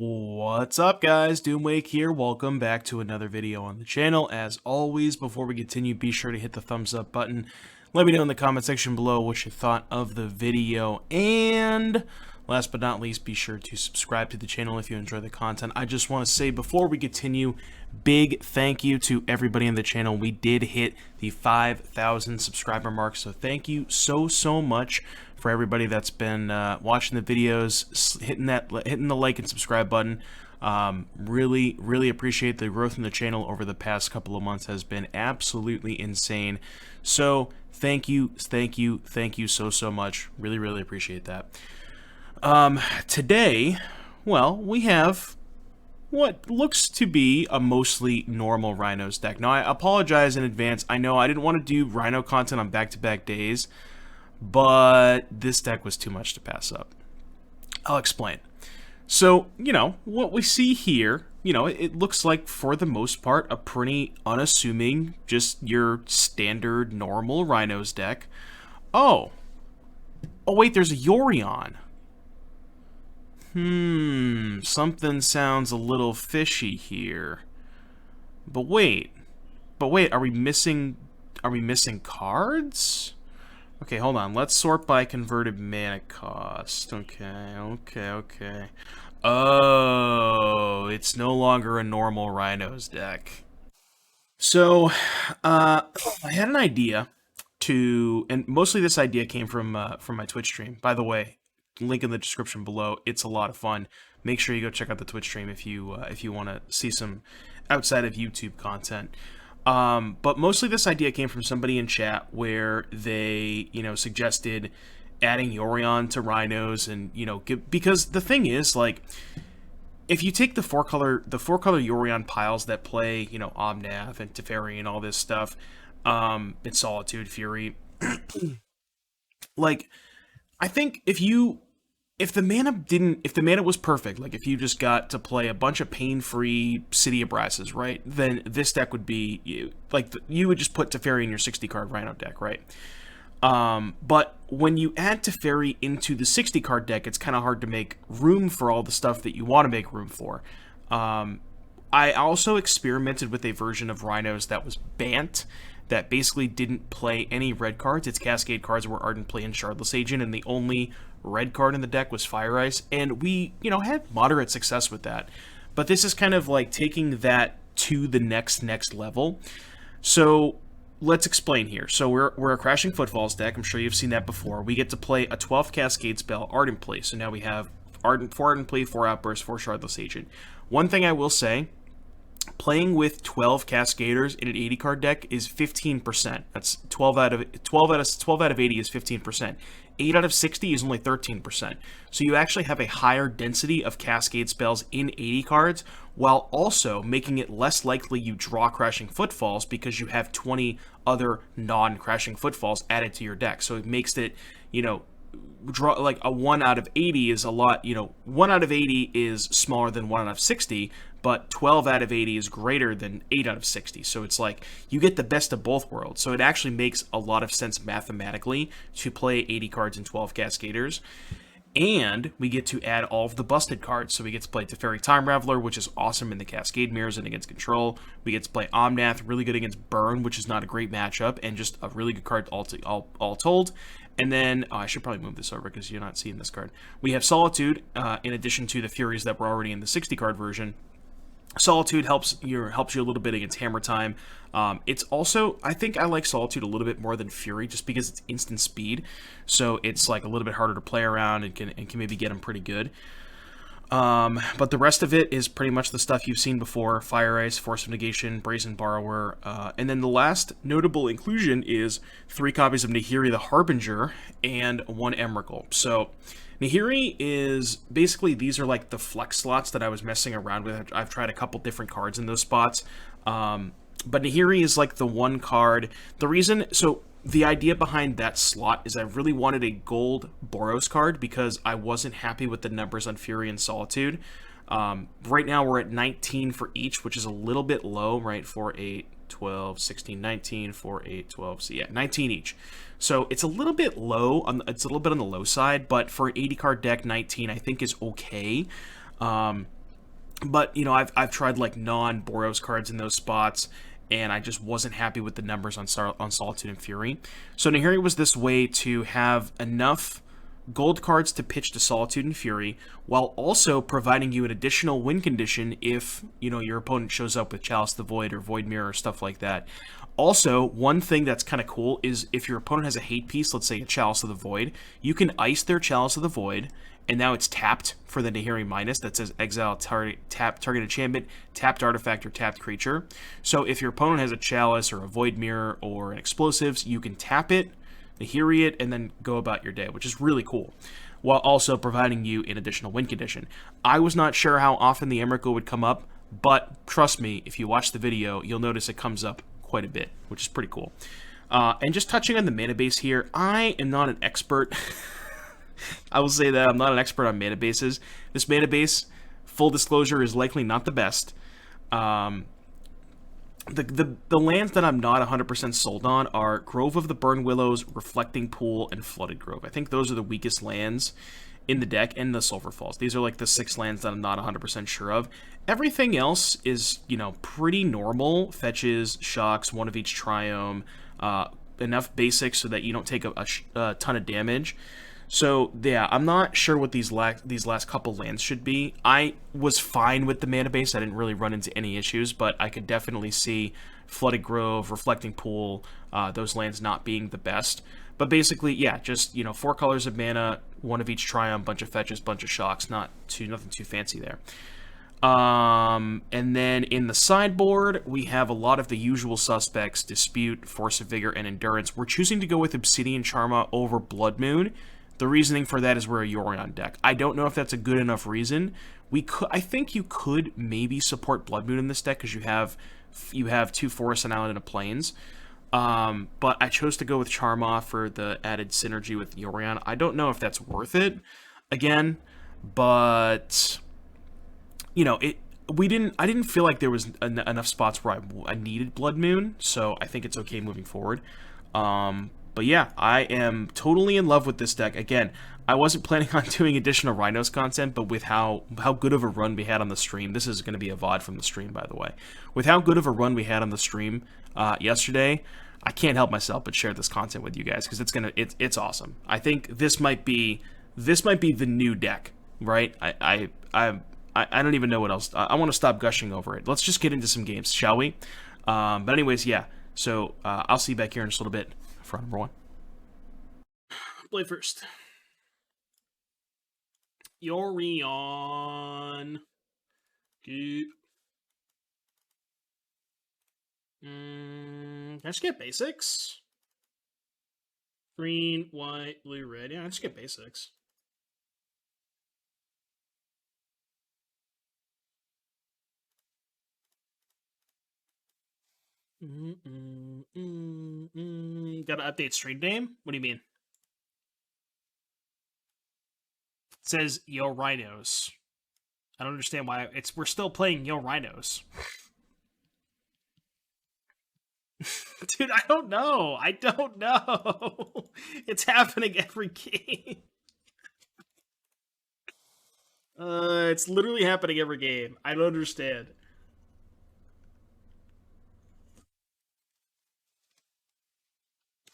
What's up, guys? Doomwake here. Welcome back to another video on the channel. As always, before we continue, be sure to hit the thumbs up button. Let me know in the comment section below what you thought of the video. And last but not least, be sure to subscribe to the channel if you enjoy the content. I just want to say before we continue, big thank you to everybody in the channel. We did hit the 5,000 subscriber mark, so thank you so much for everybody that's been watching the videos, hitting the like and subscribe button. Really appreciate the growth in the channel over the past couple of months has been absolutely insane. So thank you so much. Really appreciate that. Today, well, we have what looks to be a mostly normal Rhinos deck. Now, I apologize in advance. I know I didn't want to do Rhino content on back-to-back days, but this deck was too much to pass up. I'll explain. So, what we see here, it looks like, for the most part, a pretty unassuming, just your standard normal Rhinos deck. Oh wait, there's a Yorion. Something sounds a little fishy here. But wait, are we missing cards? Okay, hold on. Let's sort by converted mana cost. Okay. Oh, it's no longer a normal Rhinos deck. So, I had an idea and mostly this idea came from my Twitch stream. By the way, link in the description below. It's a lot of fun. Make sure you go check out the Twitch stream if you want to see some outside of YouTube content. But mostly this idea came from somebody in chat where they, suggested adding Yorion to Rhinos and, because the thing is, like, if you take the four color Yorion piles that play, Omnath and Teferi and all this stuff, and Solitude, Fury, like, I think if the mana was perfect, like if you just got to play a bunch of pain-free City of Brasses, right, then this deck would be, you would just put Teferi in your 60-card Rhino deck, right? But when you add Teferi into the 60-card deck, it's kind of hard to make room for all the stuff that you want to make room for. I also experimented with a version of Rhinos that was Bant, that basically didn't play any red cards. Its Cascade cards were Ardent Play and Shardless Agent, and the only red card in the deck was Fire Ice, and we, had moderate success with that. But this is kind of like taking that to the next level. So let's explain here. So we're a Crashing Footfalls deck. I'm sure you've seen that before. We get to play a 12th Cascade spell, Ardent Play. So now we have 4 Ardent Play, 4 Outburst, 4 Shardless Agent. One thing I will say, playing with 12 Cascaders in an 80-card deck is 15%. That's 12 out of 80 is 15%. 8 out of 60 is only 13%. So you actually have a higher density of Cascade spells in 80 cards, while also making it less likely you draw Crashing Footfalls because you have 20 other non-Crashing Footfalls added to your deck. So it makes it, draw like a 1 out of 80 is a lot, 1 out of 80 is smaller than 1 out of 60, but 12 out of 80 is greater than 8 out of 60. So it's like you get the best of both worlds. So it actually makes a lot of sense mathematically to play 80 cards and 12 Cascaders. And we get to add all of the busted cards. So we get to play Teferi Time Raveler, which is awesome in the Cascade Mirrors and against Control. We get to play Omnath, really good against Burn, which is not a great matchup, and just a really good card all told. And then, I should probably move this over because you're not seeing this card. We have Solitude, in addition to the Furies that were already in the 60-card version. Solitude helps you a little bit against Hammer Time. It's also, I think I like Solitude a little bit more than Fury just because it's instant speed. So it's like a little bit harder to play around and can maybe get them pretty good. But the rest of it is pretty much the stuff you've seen before. Fire Ice, Force of Negation, Brazen Borrower, and then the last notable inclusion is 3 copies of Nahiri the Harbinger and 1 Emrakul. So Nahiri is basically, these are like the flex slots that I was messing around with. I've tried a couple different cards in those spots. But Nahiri is like the one card. The idea behind that slot is I really wanted a gold Boros card because I wasn't happy with the numbers on Fury and Solitude. Right now we're at 19 for each, which is a little bit low, right? 4, 8, 12, 16, 19, 4, 8, 12. So yeah, 19 each. So it's a little bit low, it's a little bit on the low side, but for an 80 card deck, 19 I think is okay. But you know, I've tried like non-Boros cards in those spots, and I just wasn't happy with the numbers on on Solitude and Fury. So Nahiri was this way to have enough gold cards to pitch to Solitude and Fury, while also providing you an additional win condition if you know your opponent shows up with Chalice the Void or Void Mirror or stuff like that. Also, one thing that's kind of cool is if your opponent has a hate piece, let's say a Chalice of the Void, you can ice their Chalice of the Void, and now it's tapped for the Nahiri minus that says exile target enchantment, tapped artifact, or tapped creature. So if your opponent has a Chalice or a Void Mirror or an Explosives, you can tap it, Nahiri it, and then go about your day, which is really cool, while also providing you an additional win condition. I was not sure how often the Emrakul would come up, but trust me, if you watch the video, you'll notice it comes up quite a bit, which is pretty cool. And just touching on the mana base here, I am not an expert. I will say that I'm not an expert on mana bases. This mana base, full disclosure, is likely not the best. The lands that I'm not 100% sold on are Grove of the Burn Willows, Reflecting Pool, and Flooded Grove. I think those are the weakest lands in the deck, and the Sulphur Falls. These are like the 6 lands that I'm not 100% sure of. Everything else is, you know, pretty normal. Fetches, shocks, one of each Triome, enough basics so that you don't take a ton of damage. So, yeah, I'm not sure what these last couple lands should be. I was fine with the mana base. I didn't really run into any issues, but I could definitely see Flooded Grove, Reflecting Pool, those lands not being the best. But basically, yeah, just, you know, 4 colors of mana, one of each Triumph, bunch of fetches, bunch of shocks, nothing too fancy there. And then in the sideboard, we have a lot of the usual suspects: Dispute, Force of Vigor, and Endurance. We're choosing to go with Obsidian Charma over Blood Moon. The reasoning for that is we're a Yorion deck. I don't know if that's a good enough reason. I think you could maybe support Blood Moon in this deck because you have 2 forests, an island, and a plains. But I chose to go with Charma for the added synergy with Yorion. I don't know if that's worth it, again, but you know, I didn't feel like there was enough spots where I needed Blood Moon, so I think it's okay moving forward. But yeah, I am totally in love with this deck. Again, I wasn't planning on doing additional Rhinos content, but with how good of a run we had on the stream, this is going to be a VOD from the stream, by the way. With how good of a run we had on the stream yesterday, I can't help myself but share this content with you guys because it's awesome. I think this might be the new deck, right? I don't even know what else. I want to stop gushing over it. Let's just get into some games, shall we? But anyways, yeah. So I'll see you back here in just a little bit for number 1. Play first. Yorion. Can I just get basics? Green, white, blue, red. Yeah, I just get basics. Gotta update stream name? What do you mean? It says Yo Rhinos. I don't understand why we're still playing Yo Rhinos. Dude, I don't know. I don't know. It's happening every game. It's literally happening every game. I don't understand.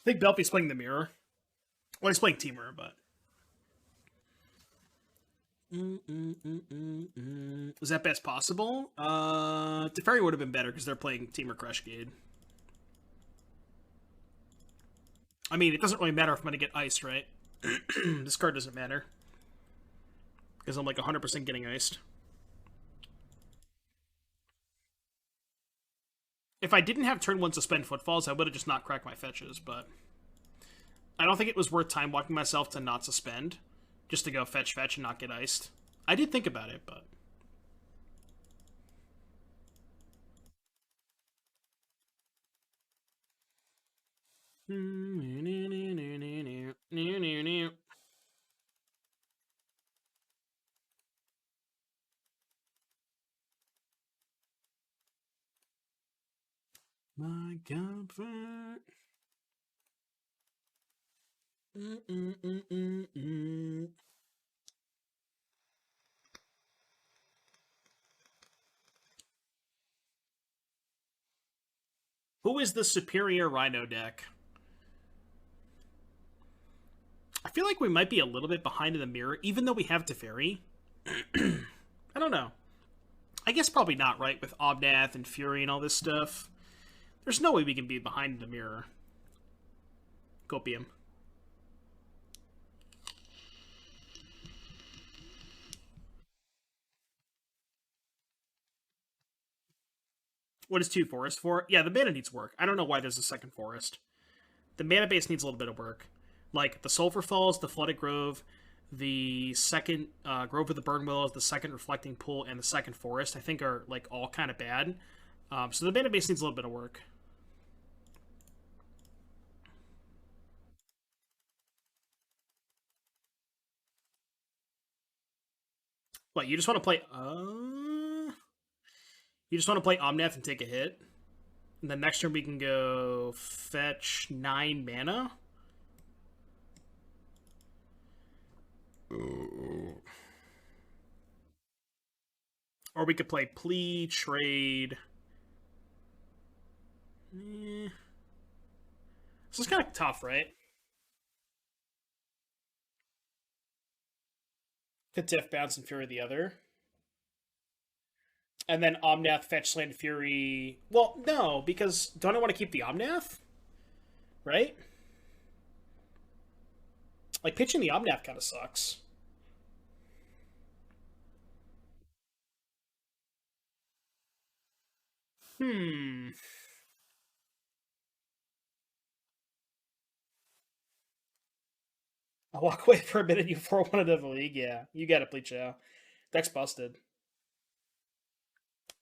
I think Belpy's playing the mirror. Well, he's playing Teamer, but. Was that best possible? Teferi would have been better because they're playing Teamer Cascade. I mean, it doesn't really matter if I'm going to get iced, right? This card doesn't matter. Because I'm like 100% getting iced. If I didn't have turn 1 suspend Footfalls, I would have just not cracked my fetches, but I don't think it was worth time walking myself to not suspend, just to go fetch and not get iced. I did think about it, but... My comfort. Who is the superior Rhino deck? I feel like we might be a little bit behind in the mirror, even though we have Teferi. I don't know. I guess probably not, right? With Omnath and Fury and all this stuff. There's no way we can be behind in the mirror. Copium. What is 2 forest for? Yeah, the mana needs work. I don't know why there's a second forest. The mana base needs a little bit of work. Like the Sulphur Falls, the Flooded Grove, the second Grove of the Burn Willows, the second Reflecting Pool, and the second Forest, I think are like all kind of bad. So the mana base needs a little bit of work. What, you just want to play... You just want to play Omnath and take a hit? And then next turn we can go fetch 9 mana? Or we could play Plea, Trade... This is kind of tough, right? Katif, Bounce, and Fury the other. And then Omnath, Fetch, Land, Fury... Well, no, because don't I want to keep the Omnath? Right? Like, pitching the Omnath kind of sucks. I'll walk away for a minute, you 4-1 into the league. Yeah, you got it, Bleach out. Deck's busted.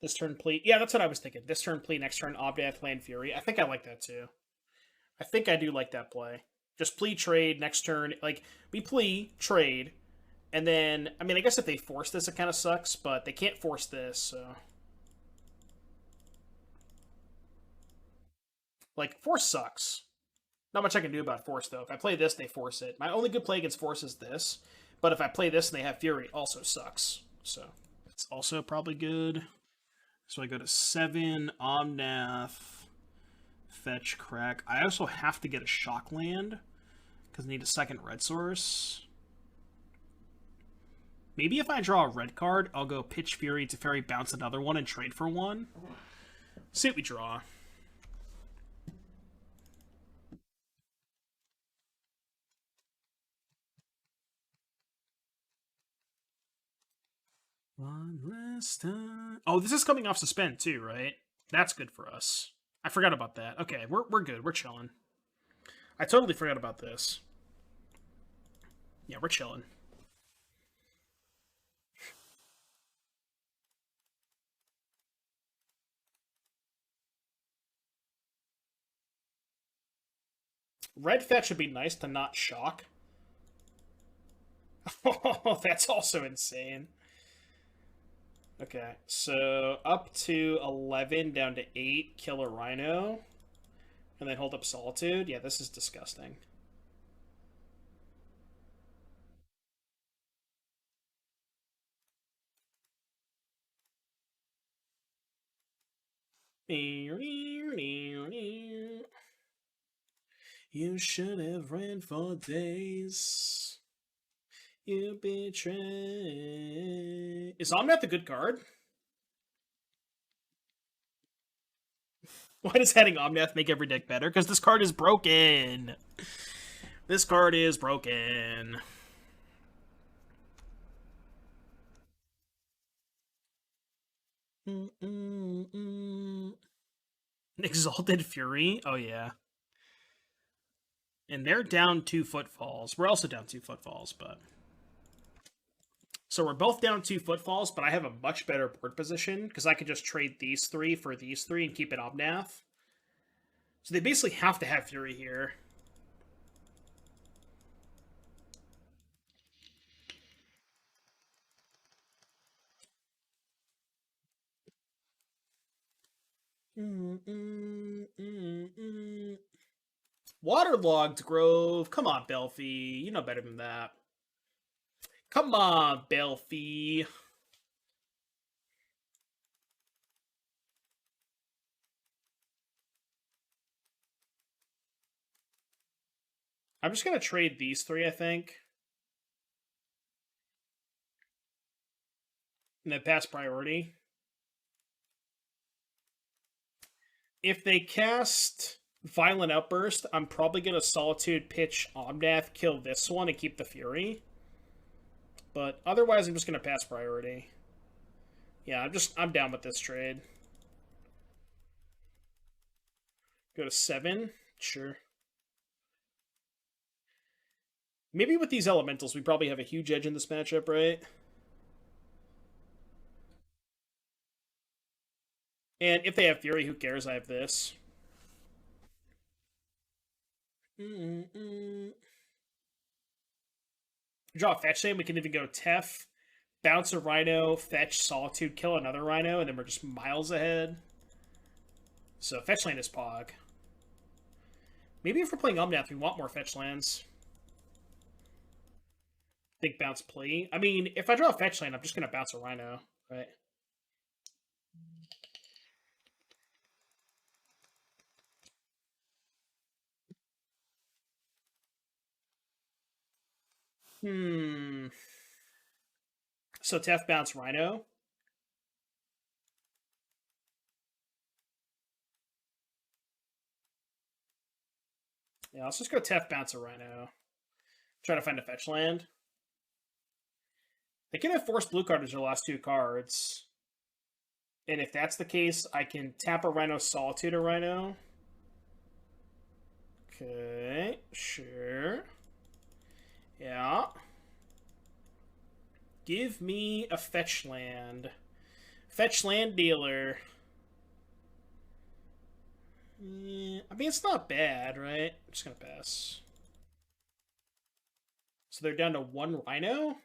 This turn, Pleat. Yeah, that's what I was thinking. This turn, Pleat. Next turn, Omnath, Land, Fury. I think I like that too. I think I do like that play. Just Plea, Trade. Next turn, like, we Plea, Trade. And then, I mean, I guess if they force this, it kind of sucks, but they can't force this, so. Like, force sucks. Not much I can do about force, though. If I play this, they force it. My only good play against force is this. But if I play this and they have Fury, it also sucks. So, it's also probably good. So I go to 7, Omnath, fetch, crack. I also have to get a shock land, because I need a second red source. Maybe if I draw a red card, I'll go pitch Fury, Teferi, bounce another one, and trade for one. See what we draw. One last time. Oh, this is coming off suspend too, right? That's good for us. I forgot about that. Okay, we're good. We're chilling. I totally forgot about this. Yeah, we're chilling. Red fetch would be nice to not shock. Oh, that's also insane. Okay, so up to 11, down to 8, kill a Rhino, and then hold up Solitude. Yeah, this is disgusting. You should have ran for days. You betray. Is Omnath a good card? Why does adding Omnath make every deck better? Because this card is broken. This card is broken. Exalted Fury? Oh, yeah. And they're down 2 footfalls. We're also down 2 footfalls, but... So we're both down 2 footfalls, but I have a much better board position, because I can just trade these 3 for these 3 and keep it Omnath. So they basically have to have Fury here. Waterlogged Grove. Come on, Belfie. You know better than that. Come on, Belfie. I'm just going to trade these three, I think. And then pass priority. If they cast Violent Outburst, I'm probably going to Solitude, pitch Omnath, kill this one, and keep the Fury. But otherwise, I'm just going to pass priority. Yeah, I'm down with this trade. Go to 7. Sure. Maybe with these elementals, we probably have a huge edge in this matchup, right? And if they have Fury, who cares? I have this. Draw a fetch land. We can even go Tef, bounce a Rhino, fetch Solitude, kill another Rhino, and then we're just miles ahead. So fetch land is Pog. Maybe if we're playing Omnath, we want more fetch lands. Think bounce plea. I mean, if I draw a fetch land, I'm just going to bounce a Rhino, right? So Tef bounce Rhino. Yeah, let's just go Tef bounce a Rhino. Try to find a fetch land. They can have forced blue card as their last 2 cards. And if that's the case, I can tap a Rhino, Solitude a Rhino. Okay, sure. Yeah. Give me a fetch land. Fetch land dealer. Yeah, I mean, it's not bad, right? I'm just going to pass. So they're down to 1 Rhino?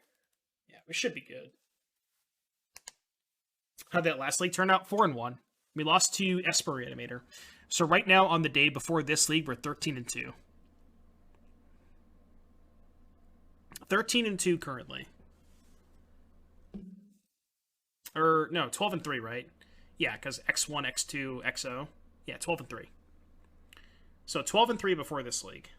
Yeah, we should be good. How'd that last league turn out? 4-1. We lost to Esper Reanimator. So right now, on the day before this league, we're 13-2. 13-2 currently. Or no, 12-3, right? Yeah, because X1, X2, XO. Yeah, 12-3. So 12-3 before this league.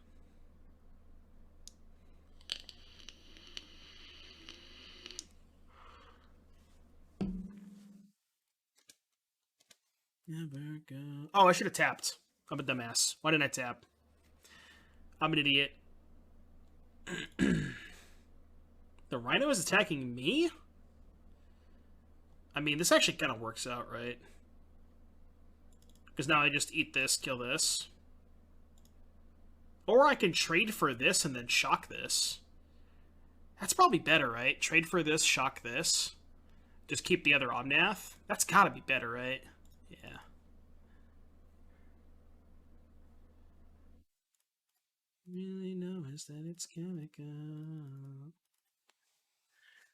Never go. Oh, I should have tapped. I'm a dumbass. Why didn't I tap? I'm an idiot. The Rhino is attacking me? I mean, this actually kind of works out, right? Because now I just eat this, kill this. Or I can trade for this and then shock this. That's probably better, right? Trade for this, shock this. Just keep the other Omnath. That's gotta be better, right? Yeah. Really knows that it's gonna go.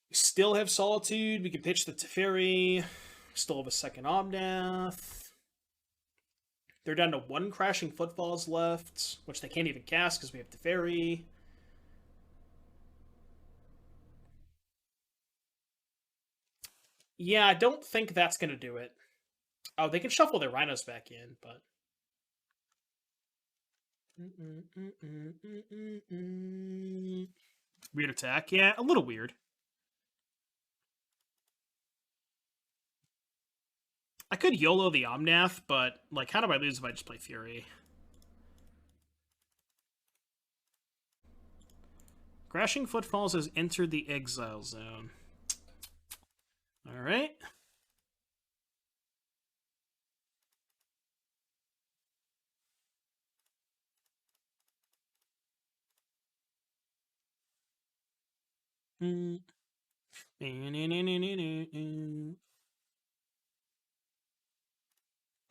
We still have Solitude. We can pitch the Teferi. Still have a second Omnath. They're down to 1 Crashing Footfalls left, which they can't even cast because we have Teferi. Yeah, I don't think that's going to do it. Oh, they can shuffle their Rhinos back in, but... Weird attack. Yeah, a little weird. I could YOLO the Omnath, but, like, how do I lose if I just play Fury? Crashing Footfalls has entered the exile zone. Alright.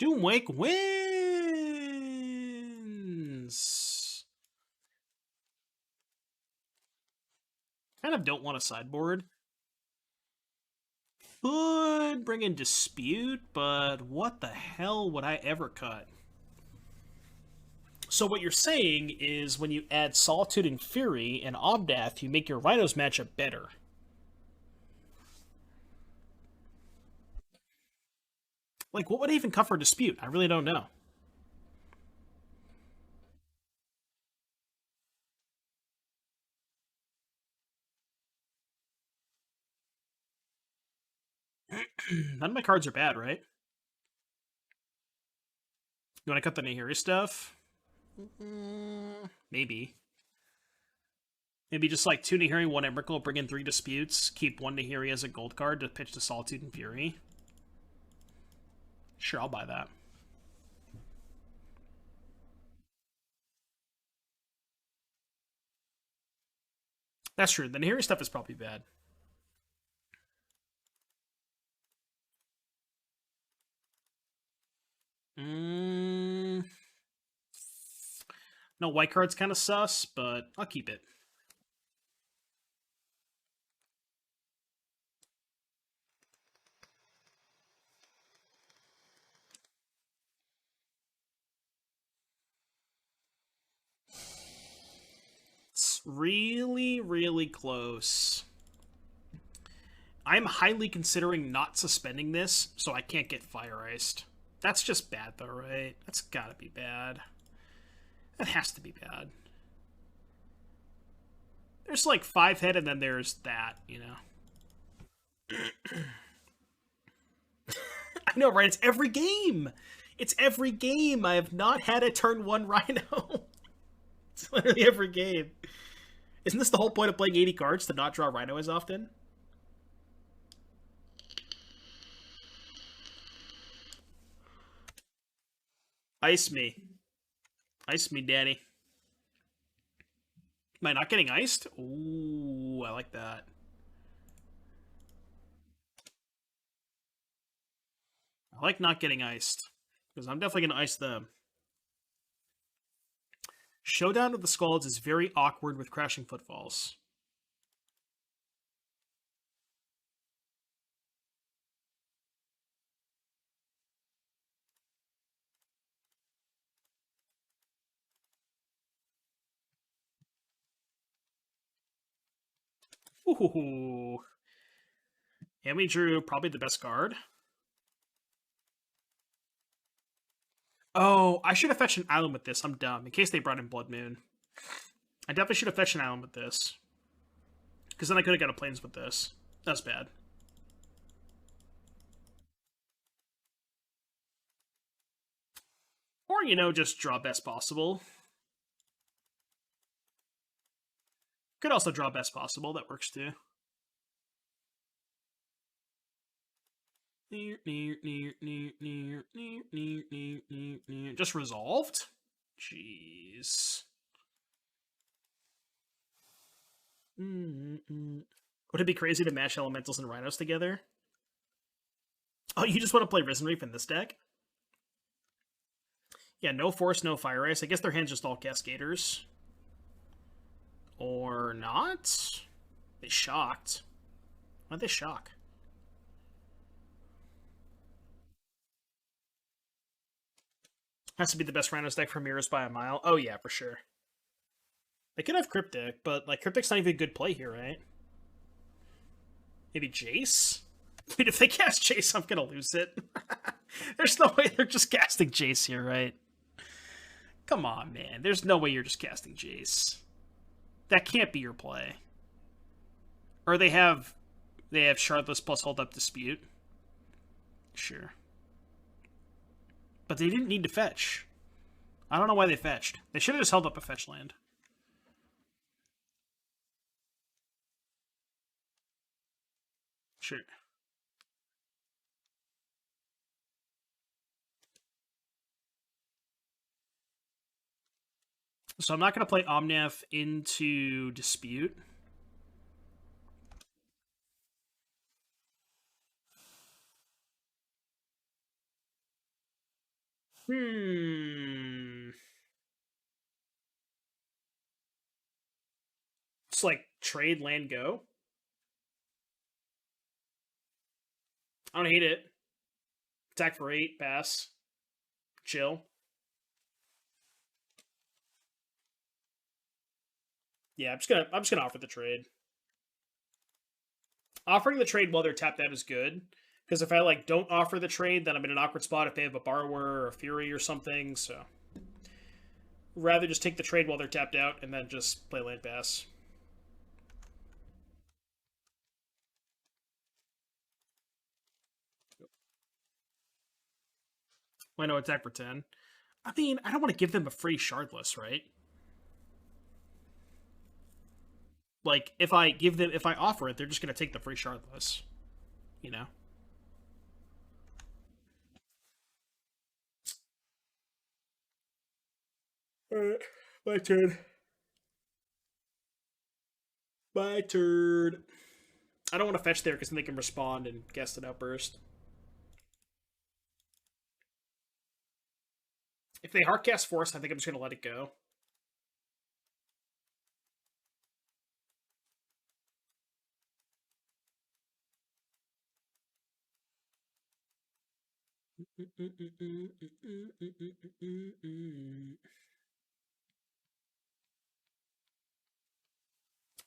Doomwake wins! Kind of don't want a sideboard. Could bring in Dispute, but what the hell would I ever cut? So what you're saying is when you add Solitude and Fury and Omnath, you make your Rhinos matchup better. Like, what would I even cut for Dispute? I really don't know. None of my cards are bad, right? You want to cut the Nahiri stuff? Maybe. Maybe just like 2 Nahiri, 1 Emrakul, bring in 3 Disputes, keep 1 Nahiri as a gold card to pitch to Solitude and Fury. Sure, I'll buy that. That's true. The Nahiri stuff is probably bad. No, white card's kind of sus, but I'll keep it. It's really, really close. I'm highly considering not suspending this, so I can't get fire iced. That's just bad, though, right? That's gotta be bad. That has to be bad. There's like 5 head, and then there's that, you know? I know, right? It's every game! It's every game! I have not had a turn 1 Rhino. It's literally every game. Isn't this the whole point of playing 80 cards, to not draw Rhino as often? Ice me. Ice me, daddy. Am I not getting iced? Ooh, I like that. I like not getting iced, because I'm definitely going to ice them. Showdown of the Skalds is very awkward with Crashing Footfalls. Ooh. And we drew probably the best card. Oh, I should have fetched an island with this. I'm dumb. In case they brought in Blood Moon. I definitely should have fetched an island with this. Because then I could have got a planes with this. That's bad. Or, you know, just draw best possible. Could also draw best possible. That works too. Just resolved? Jeez. Would it be crazy to mash elementals and rhinos together? Oh, you just want to play Risen Reef in this deck? Yeah, no force, no fire ice. I guess their hand's just all cascaders. Or not? They shocked. Why'd they shock? Has to be the best Rhinos deck for mirrors by a mile. Oh yeah, for sure. They could have Cryptic, but like Cryptic's not even a good play here, right? Maybe Jace? Dude, if they cast Jace, I'm gonna lose it. There's no way they're just casting Jace here, right? Come on, man. There's no way you're just casting Jace. That can't be your play. Or they have Shardless plus Hold Up Dispute. Sure. But they didn't need to fetch. I don't know why they fetched. They should have just held up a fetch land. Sure. So I'm not going to play Omnath into Dispute. It's like trade land go. I don't hate it. Attack for 8, pass. Chill. Yeah, I'm just gonna offer the trade. Offering the trade while they're tapped out is good. Because if I like don't offer the trade, then I'm in an awkward spot if they have a borrower or a fury or something, so rather just take the trade while they're tapped out and then just play land pass. I know attack for 10. I mean, I don't want to give them a free shardless, right? Like, if I offer it, they're just gonna take the free shardless. You know? Alright, my turn. My turn. I don't want to fetch there because then they can respond and guess an outburst. If they hardcast Force, I think I'm just going to let it go.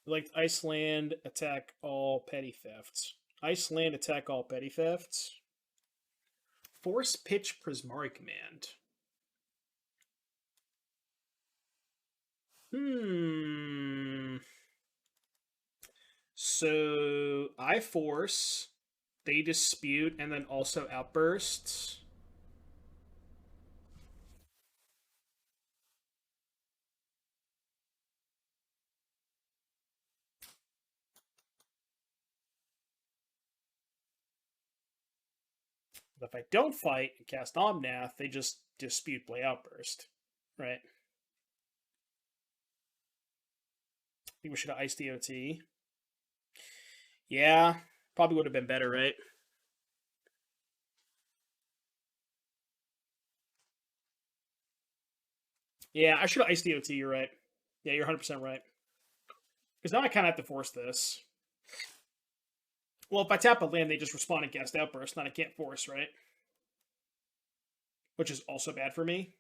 Like Iceland, attack all petty thefts. Iceland, attack all petty thefts. Force pitch Prismari command. So I force, they dispute, and then also outbursts. But if I don't fight and cast Omnath, they just dispute, play outburst. Right? I think we should have iced DOT. Yeah, probably would have been better, right? Yeah, I should have iced DOT, you're right. Yeah, you're 100% right. Because now I kind of have to force this. Well, if I tap a land, they just respond and cast outburst, then I can't force, right? Which is also bad for me.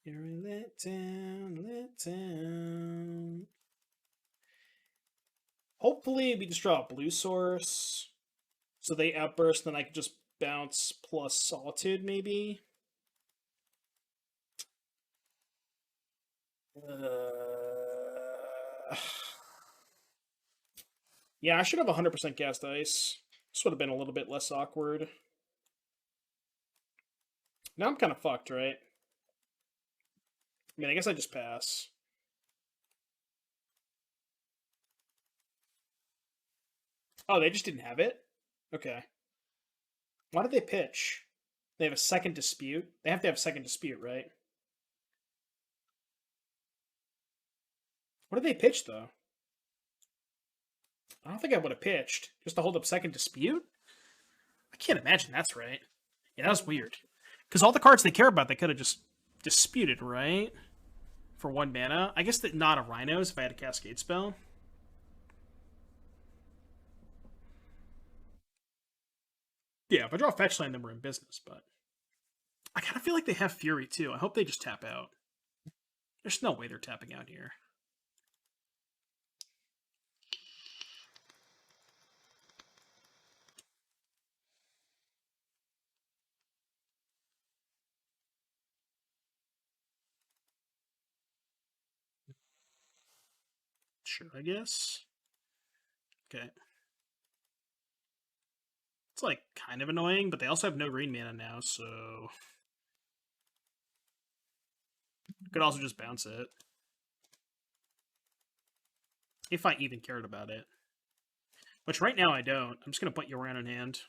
You're a let down, let down. Hopefully we just draw a blue source. So they outburst, then I can just bounce plus Solitude, maybe. Yeah, I should have 100% cast ice. This would have been a little bit less awkward. Now I'm kind of fucked, right? I mean, I guess I just pass. Oh, they just didn't have it? Okay. Why did they pitch? They have a second dispute? They have to have a second dispute, right? What did they pitch, though? I don't think I would have pitched. Just to hold up second dispute? I can't imagine that's right. Yeah, that was weird. Because all the cards they care about, they could have just disputed, right? For 1 mana. I guess that not a Rhinos if I had a Cascade spell. Yeah, if I draw a fetch land, then we're in business, but I kind of feel like they have Fury, too. I hope they just tap out. There's no way they're tapping out here. Sure, I guess. Okay. It's like kind of annoying, but they also have no green mana now, so could also just bounce it. If I even cared about it. Which right now I don't. I'm just gonna put Yorion in hand.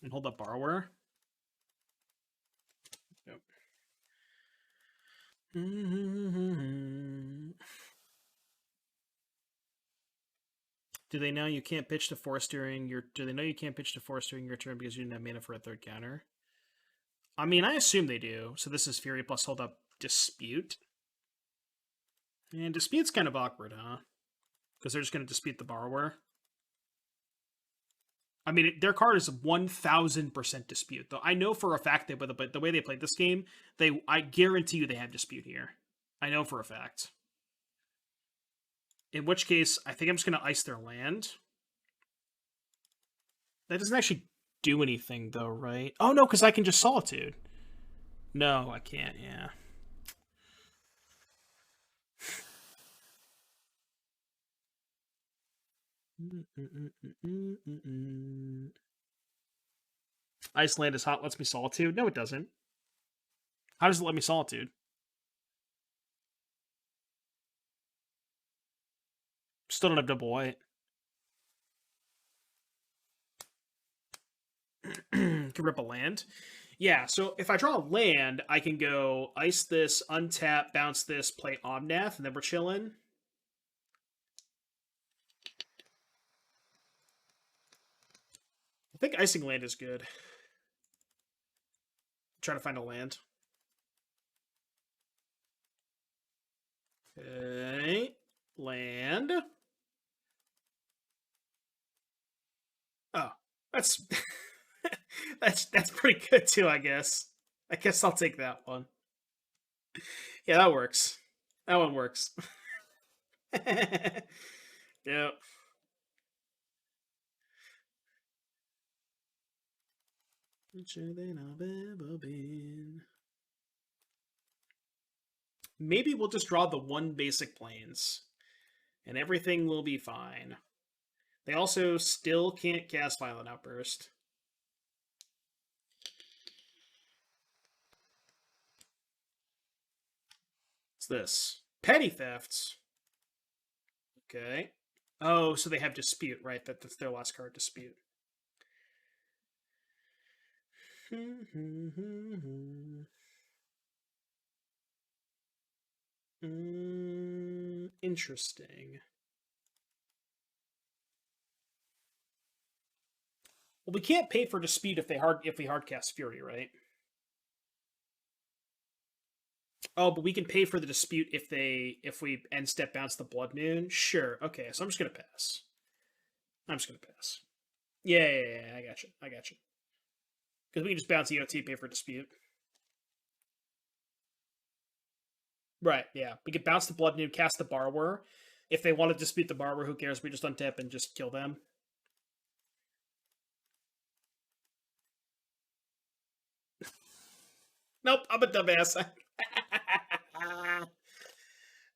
And hold up Borrower. Yep. Do they know you can't pitch to force during your? Do they know you can't pitch to force during your turn because you didn't have mana for a third counter? I mean, I assume they do. So this is Fury plus hold up Dispute. And Dispute's kind of awkward, huh? Because they're just going to dispute the Borrower. I mean, their card is 1,000% dispute, though. I know for a fact that, but the way they played this game, I guarantee you they have dispute here. I know for a fact. In which case, I think I'm just going to ice their land. That doesn't actually do anything, though, right? Oh, no, because I can just Solitude. No, I can't, yeah. Iceland is hot, lets me Solitude. No, it doesn't. How does it let me Solitude? Still don't have double white. Can rip a land. Yeah, so if I draw a land, I can go ice this, untap, bounce this, play Omnath, and then we're chilling. I think icing land is good. Try to find a land. Okay. Land. Oh, that's that's pretty good too, I guess. I guess I'll take that one. Yeah, that works. That one works. Yeah. Richer than I've ever been. Maybe we'll just draw the one basic planes, and everything will be fine. They also still can't cast Violent Outburst. What's this? Petty Thefts. Okay. Oh, so they have Dispute, right? That's their last card, Dispute. Interesting. Well, we can't pay for Dispute if we hardcast Fury, right? Oh, but we can pay for the Dispute if we end step bounce the Blood Moon. Sure. Okay, so I'm just gonna pass. Yeah, I got you. Because we can just bounce EOT, pay for Dispute. Right, yeah. We could bounce the Blood Moon, cast the Borrower. If they want to dispute the Borrower, who cares? We just untap and just kill them. Nope, I'm a dumbass.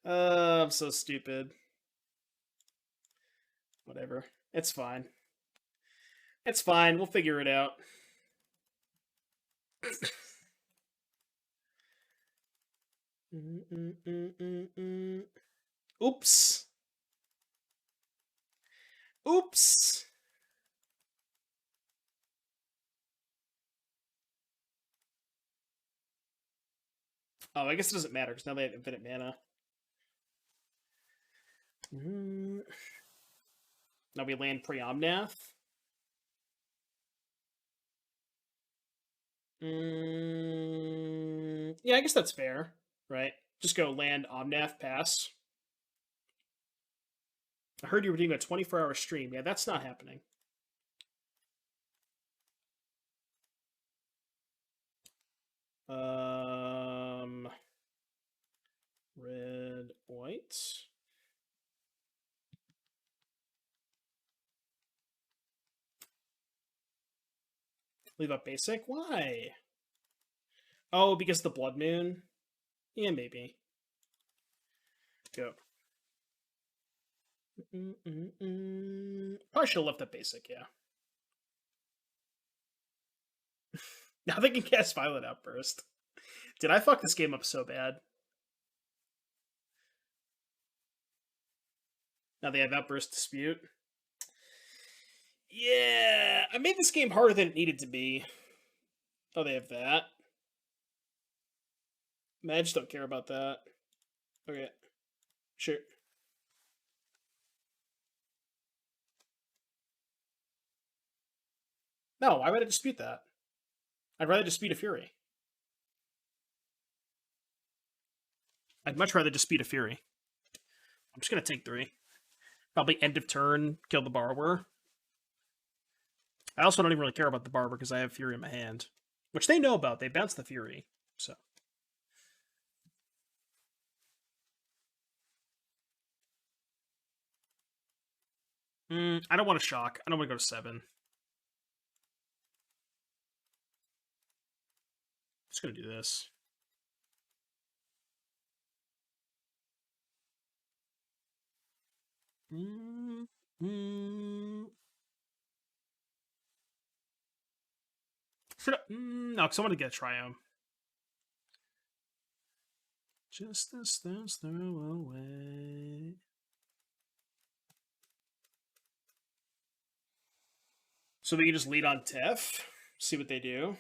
I'm so stupid. Whatever. It's fine. It's fine. We'll figure it out. Oops. Oops. Oh, I guess it doesn't matter because now they have infinite mana. Now we land pre-Omnath. Yeah, I guess that's fair, right? Just go land Omnath, pass. I heard you were doing a 24-hour stream. Yeah, that's not happening. Red, white. Leave up basic? Why? Oh, because the Blood Moon? Yeah, maybe. Go. Probably should have left that basic, yeah. Now they can cast Violent Outburst. Did I fuck this game up so bad? Now they have Outburst Dispute. Yeah, I made this game harder than it needed to be. Oh, they have that. I just don't care about that. Okay. Sure. No, why would I dispute that? I'd rather dispute a Fury. I'd much rather dispute a Fury. I'm just gonna take 3. Probably end of turn, kill the Borrower. I also don't even really care about the Borrower because I have Fury in my hand. Which they know about. They bounce the Fury, so. I don't want to shock. I don't want to go to 7. Just gonna do this. Should I? No, because I want to get a Triome. Just a stone's throw away. So we can just lead on Tef, see what they do.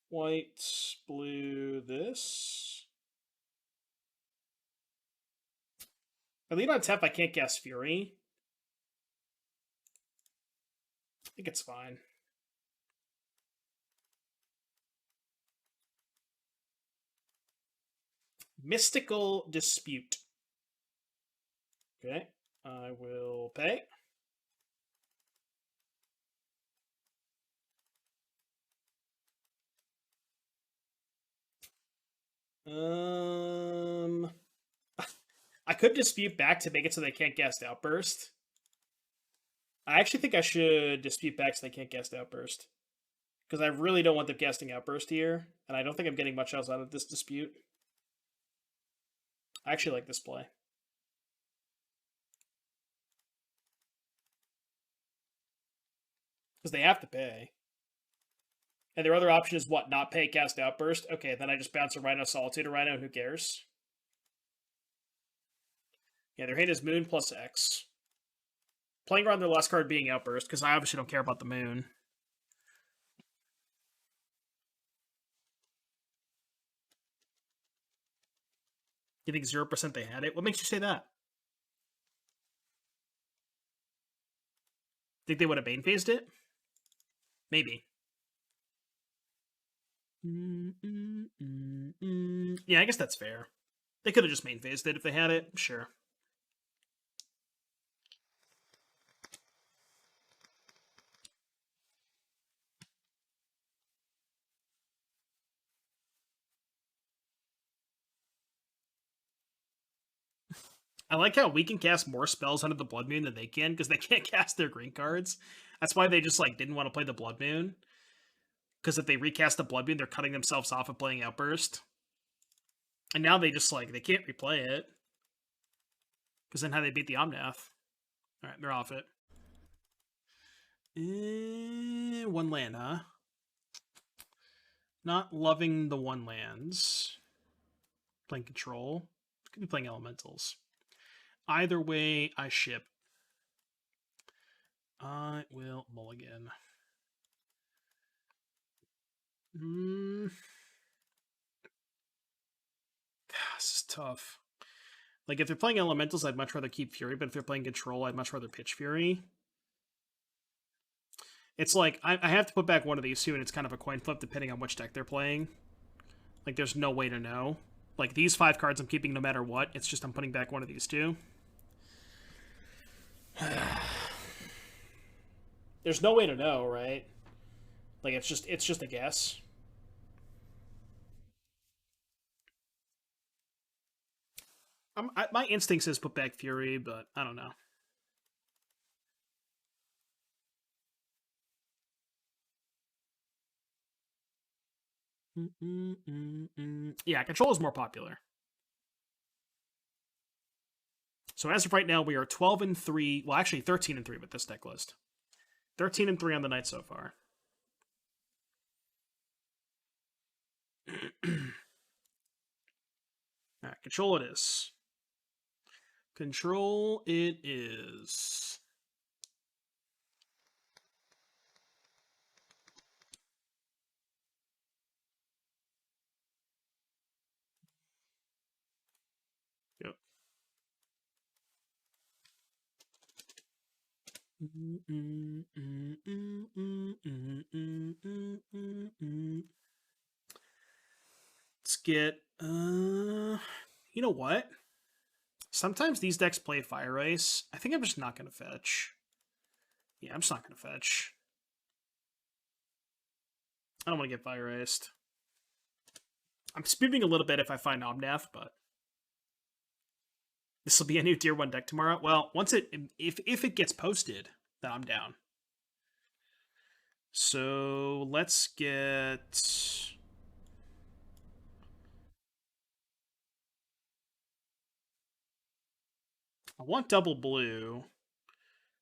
White, blue, this. I lead on Tef, I can't guess Fury. I think it's fine. Mystical Dispute. Okay, I will pay. I could dispute back to make it so they can't guess Outburst. I actually think I should dispute back so they can't guess Outburst. Because I really don't want them guessing Outburst here, and I don't think I'm getting much else out of this dispute. I actually like this play. Because they have to pay. And their other option is what? Not pay, cast Outburst? Okay, then I just bounce a Rhino, Solitude a Rhino, who cares? Yeah, their hand is Moon plus X. Playing around their last card being Outburst, because I obviously don't care about the Moon. You think 0% they had it? What makes you say that? Think they would have Bane phased it? Maybe. Yeah, I guess that's fair. They could have just main phased it if they had it. Sure. I like how we can cast more spells under the Blood Moon than they can, because they can't cast their green cards. That's why they just like didn't want to play the Blood Moon. Because if they recast the Blood Moon, they're cutting themselves off of playing Outburst. And now they just like they can't replay it. Because then how they beat the Omnath. Alright, they're off it. One land, huh? Not loving the one lands. Playing control. Could be playing elementals. Either way, I ship. I will mulligan. This is tough. Like, if they're playing elementals, I'd much rather keep Fury, but if they're playing control, I'd much rather pitch Fury. It's like, I have to put back one of these two, and it's kind of a coin flip depending on which deck they're playing. Like, there's no way to know. Like, these 5 cards I'm keeping no matter what. It's just I'm putting back one of these two. There's no way to know, right? Like, it's just a guess. My instinct says put back Fury, but I don't know. Yeah, control is more popular. So as of right now, we are 12-3. Well, actually 13-3 with this deck list. 13-3 on the night so far. Alright, control it is. Control it is. Yep. Let's get you know what? Sometimes these decks play Fire Ice. I think I'm just not gonna fetch. Yeah, I'm just not gonna fetch. I don't want to get Fire Iced. I'm spooning a little bit if I find Omnath, but this will be a new tier 1 deck tomorrow. Well, once if it gets posted, then I'm down. So let's get. I want double blue.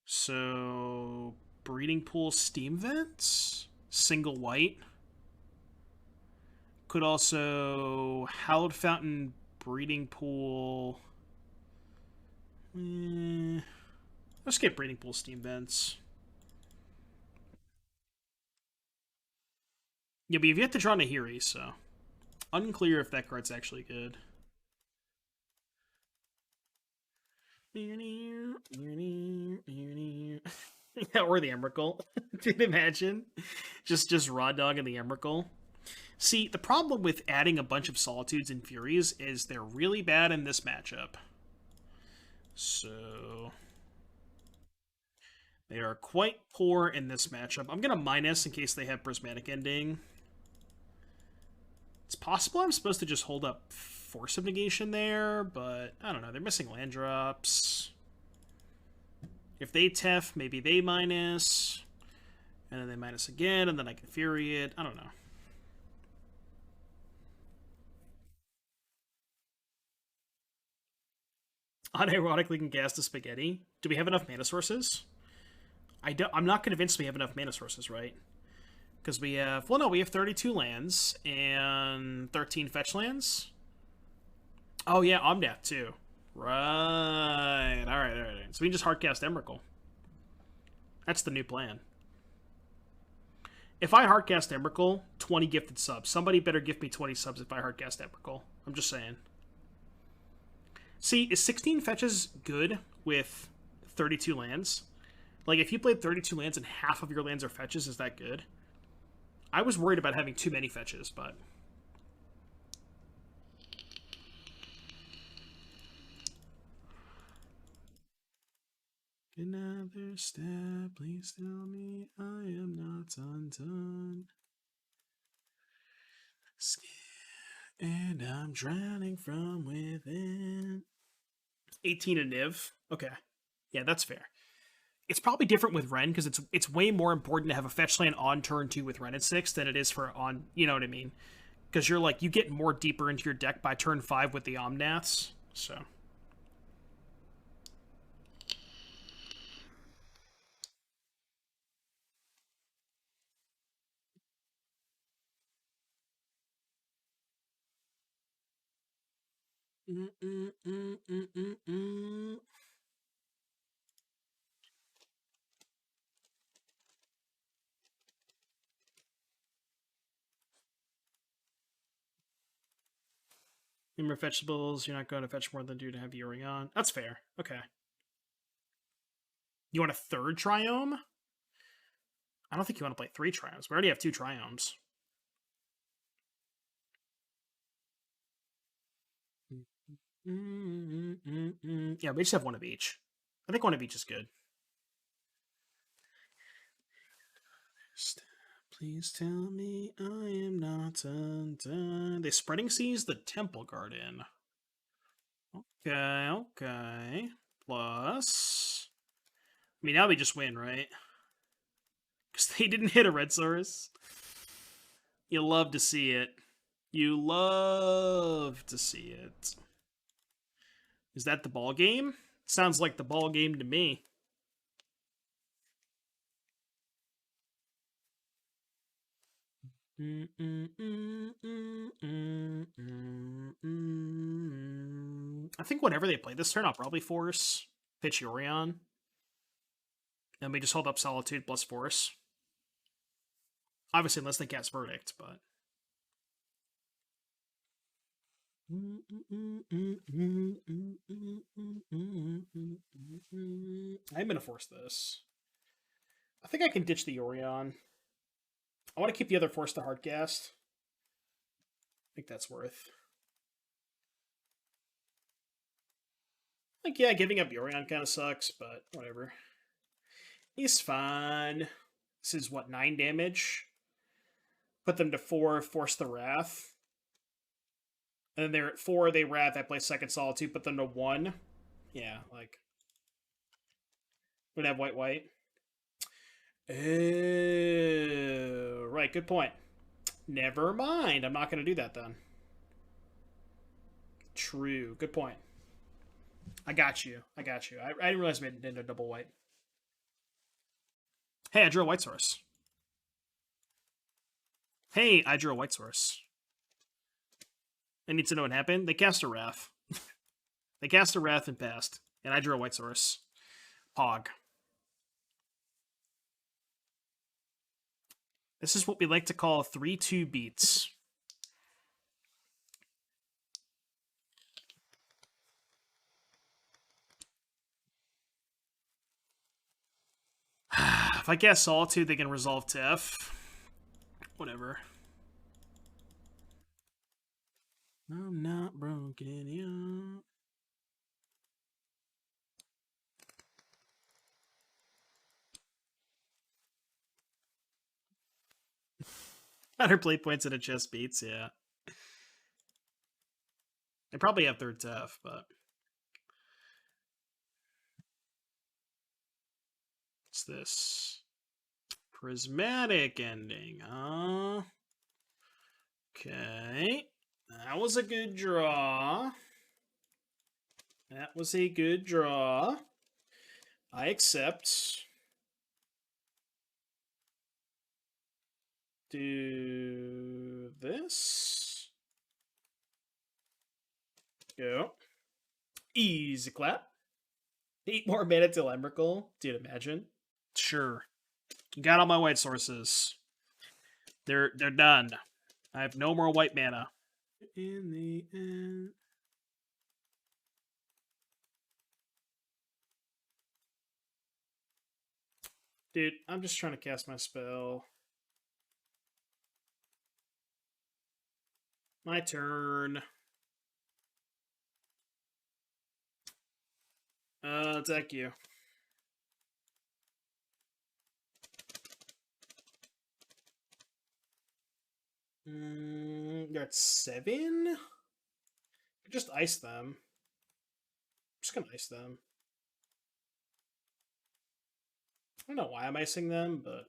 So, breeding pool steam vents? Single white? Could also hallowed fountain breeding pool. Let's get breeding pool steam vents. Yeah, but you've yet to draw Nahiri, so unclear if that card's actually good. Yeah, or the Emrakul. Can you imagine? Just raw dog in the Emrakul. See, the problem with adding a bunch of Solitudes and Furies is they're really bad in this matchup. So they are quite poor in this matchup. I'm going to minus in case they have Prismatic Ending. It's possible I'm supposed to just hold up Force of Negation there, but I don't know. They're missing land drops. If they Tef, maybe they minus. And then they minus again, and then I can Fury it. I don't know. Unironically can cast a Spaghetti. Do we have enough mana sources? I'm not convinced we have enough mana sources, right? Because we have... Well, no, we have 32 lands and 13 fetch lands. Oh, yeah, Omnath, too. Right. Alright. So we can just hardcast Emrakul. That's the new plan. If I hardcast Emrakul, 20 gifted subs. Somebody better give me 20 subs if I hardcast Emrakul. I'm just saying. See, is 16 fetches good with 32 lands? Like, if you played 32 lands and half of your lands are fetches, is that good? I was worried about having too many fetches, but... Another step, please tell me I am not undone. And I'm drowning from within. 18 a Niv. Okay. Yeah, that's fair. It's probably different with Ren, because it's way more important to have a fetch land on turn 2 with Ren at 6 than it is for on... You know what I mean? Because you're like, you get more deeper into your deck by turn 5 with the Omnaths, so... Number of fetchables, you're not going to fetch more than 2 to have Yorion. That's fair. Okay. You want a third Triome? I don't think you want to play 3 Triomes. We already have 2 Triomes. Yeah, we just have one of each. I think one of each is good. Please tell me I am not undone. They Spreading Seas the Temple Garden. Okay. Plus... I mean, now we just win, right? Because they didn't hit a red source. You love to see it. You love to see it. Is that the ball game? Sounds like the ball game to me. I think whenever they play this turn, I'll probably force pitch Yorion. And we just hold up Solitude plus Force. Obviously, unless they cast Verdict, but... I'm gonna force this. I think I can ditch the Yorion. I want to keep the other Force to hardcast. I think that's worth. Like, yeah, giving up Yorion kind of sucks, but whatever. He's fine. This is, what, 9 damage? Put them to 4, force the Wrath. And then they're at 4, they Wrath, I play second Solitude, put them to 1. Yeah, like... We'd have white. Oh, right, good point. Never mind, I'm not going to do that then. True, good point. I got you. I got you. I didn't realize we had into double white. Hey, I drew a white source. Hey, I drew a white source. I need to know what happened. They cast a Wrath. They cast a Wrath and passed. And I drew a white source. Pog. This is what we like to call 3-2 beats. If I cast Solitude, they can resolve Tef. Whatever. I'm not broken yet. Hundred play points and a chest beats, yeah. They probably have third Tef, but what's this? Prismatic ending, huh? Okay. That was a good draw. That was a good draw. I accept. Do this. Go. Easy clap. 8 more mana till Emrakul. Dude, imagine. Sure. Got all my white sources. They're done. I have no more white mana. In the end. Dude, I'm just trying to cast my spell. My turn. Attack you. You're at 7? Just ice them. I'm just gonna ice them. I don't know why I'm icing them, but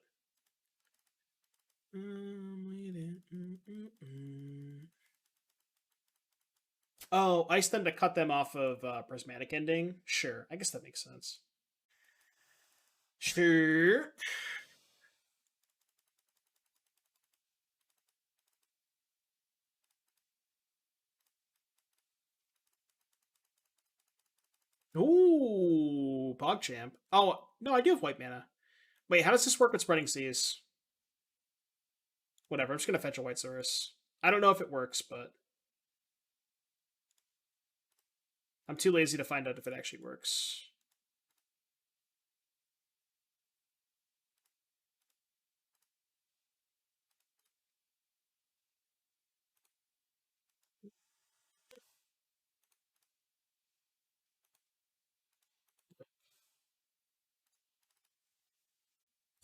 oh, ice them to cut them off of Prismatic Ending? Sure, I guess that makes sense. Sure. Ooh, PogChamp. Oh, no, I do have white mana. Wait, how does this work with Spreading Seas? Whatever, I'm just going to fetch a White Saurus. I don't know if it works, but I'm too lazy to find out if it actually works.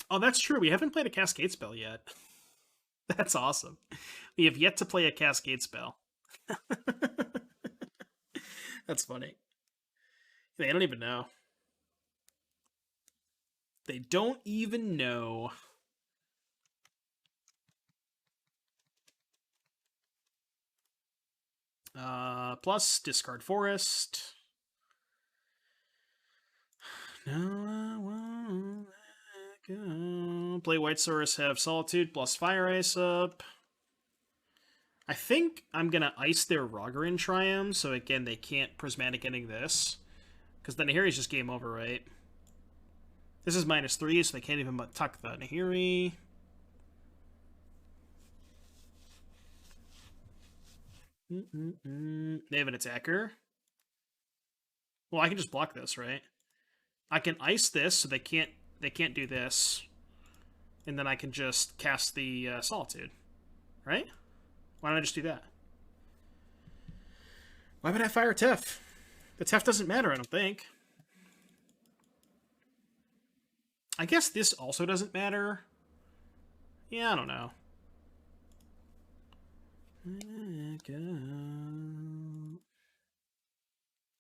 Oh, that's true. We haven't played a Cascade spell yet. That's awesome. We have yet to play a Cascade spell. That's funny. They don't even know. They don't even know. Plus, discard Forest. No, I won't let go. Play White Saurus, have Solitude, plus Fire Ice up. I think I'm going to ice their Rogarin Triumph, so again, they can't Prismatic Ending this. Because the Nahiri's just game over, right? This is -3, so they can't even tuck the Nahiri. They have an attacker. Well, I can just block this, right? I can ice this, so they can't do this. And then I can just cast the Solitude. Right? Why don't I just do that? Why would I fire Tef? The Tef doesn't matter, I don't think. I guess this also doesn't matter. Yeah, I don't know.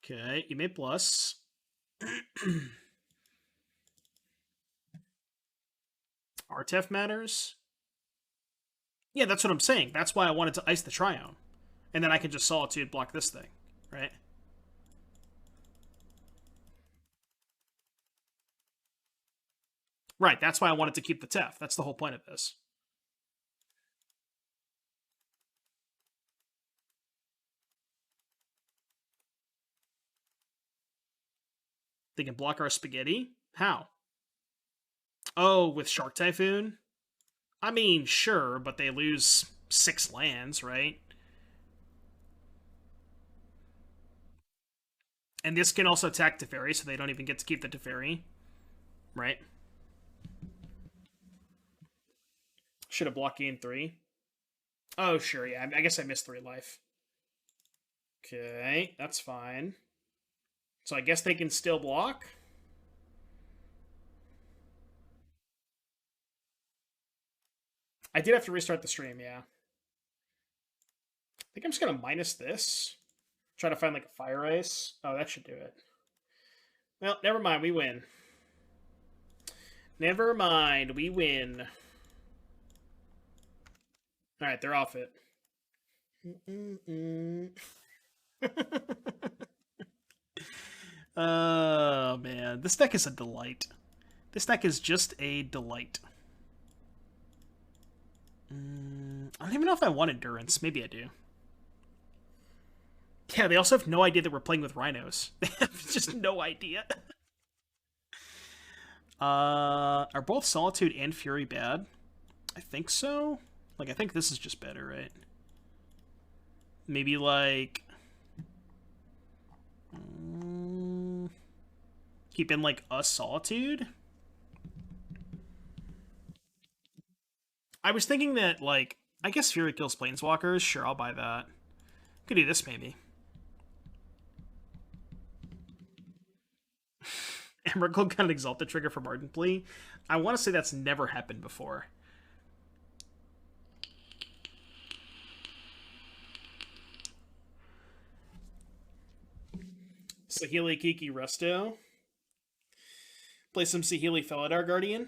Okay, you made plus. Artef matters. Yeah, that's what I'm saying. That's why I wanted to ice the Triome. And then I can just Solitude block this thing, right? Right, that's why I wanted to keep the Tef. That's the whole point of this. They can block our spaghetti? How? Oh, with Shark Typhoon? I mean, sure, but they lose 6 lands, right? And this can also attack Teferi, so they don't even get to keep the Teferi, right? Should have blocked game 3. Oh, sure, yeah. I guess I missed 3 life. Okay, that's fine. So I guess they can still block? I did have to restart the stream, yeah. I think I'm just gonna minus this. Try to find like a fire ice. Oh, that should do it. Well, never mind, we win. Never mind, we win. Alright, they're off it. Oh, man. This deck is a delight. This deck is just a delight. I don't even know if I want Endurance. Maybe I do. Yeah, they also have no idea that we're playing with Rhinos. They have just no idea. Are both Solitude and Fury bad? I think so. Like, I think this is just better, right? Maybe, like... keep in, like, a Solitude? I was thinking that, like... I guess Fury kills Planeswalkers. Sure, I'll buy that. Could do this, maybe. Emrakul got an Exalted trigger from Ardent Plea. I want to say that's never happened before. Saheeli Kiki Resto. Play some Saheeli Felidar Guardian.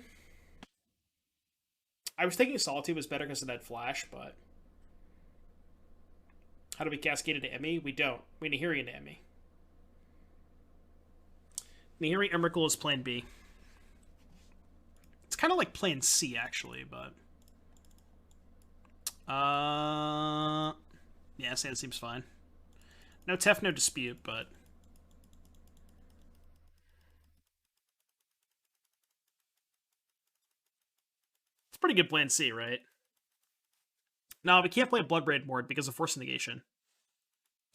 I was thinking Solitude was better because of that flash, but... How do we cascade into Emmy? We don't. We Nahiri into Emmy. Nahiri Emrakul is plan B. It's kind of like plan C, actually, but... Yeah, Sand seems fine. No Tef, no Dispute, but... It's pretty good plan C, right? No, we can't play Bloodbraid Ward because of Force Negation.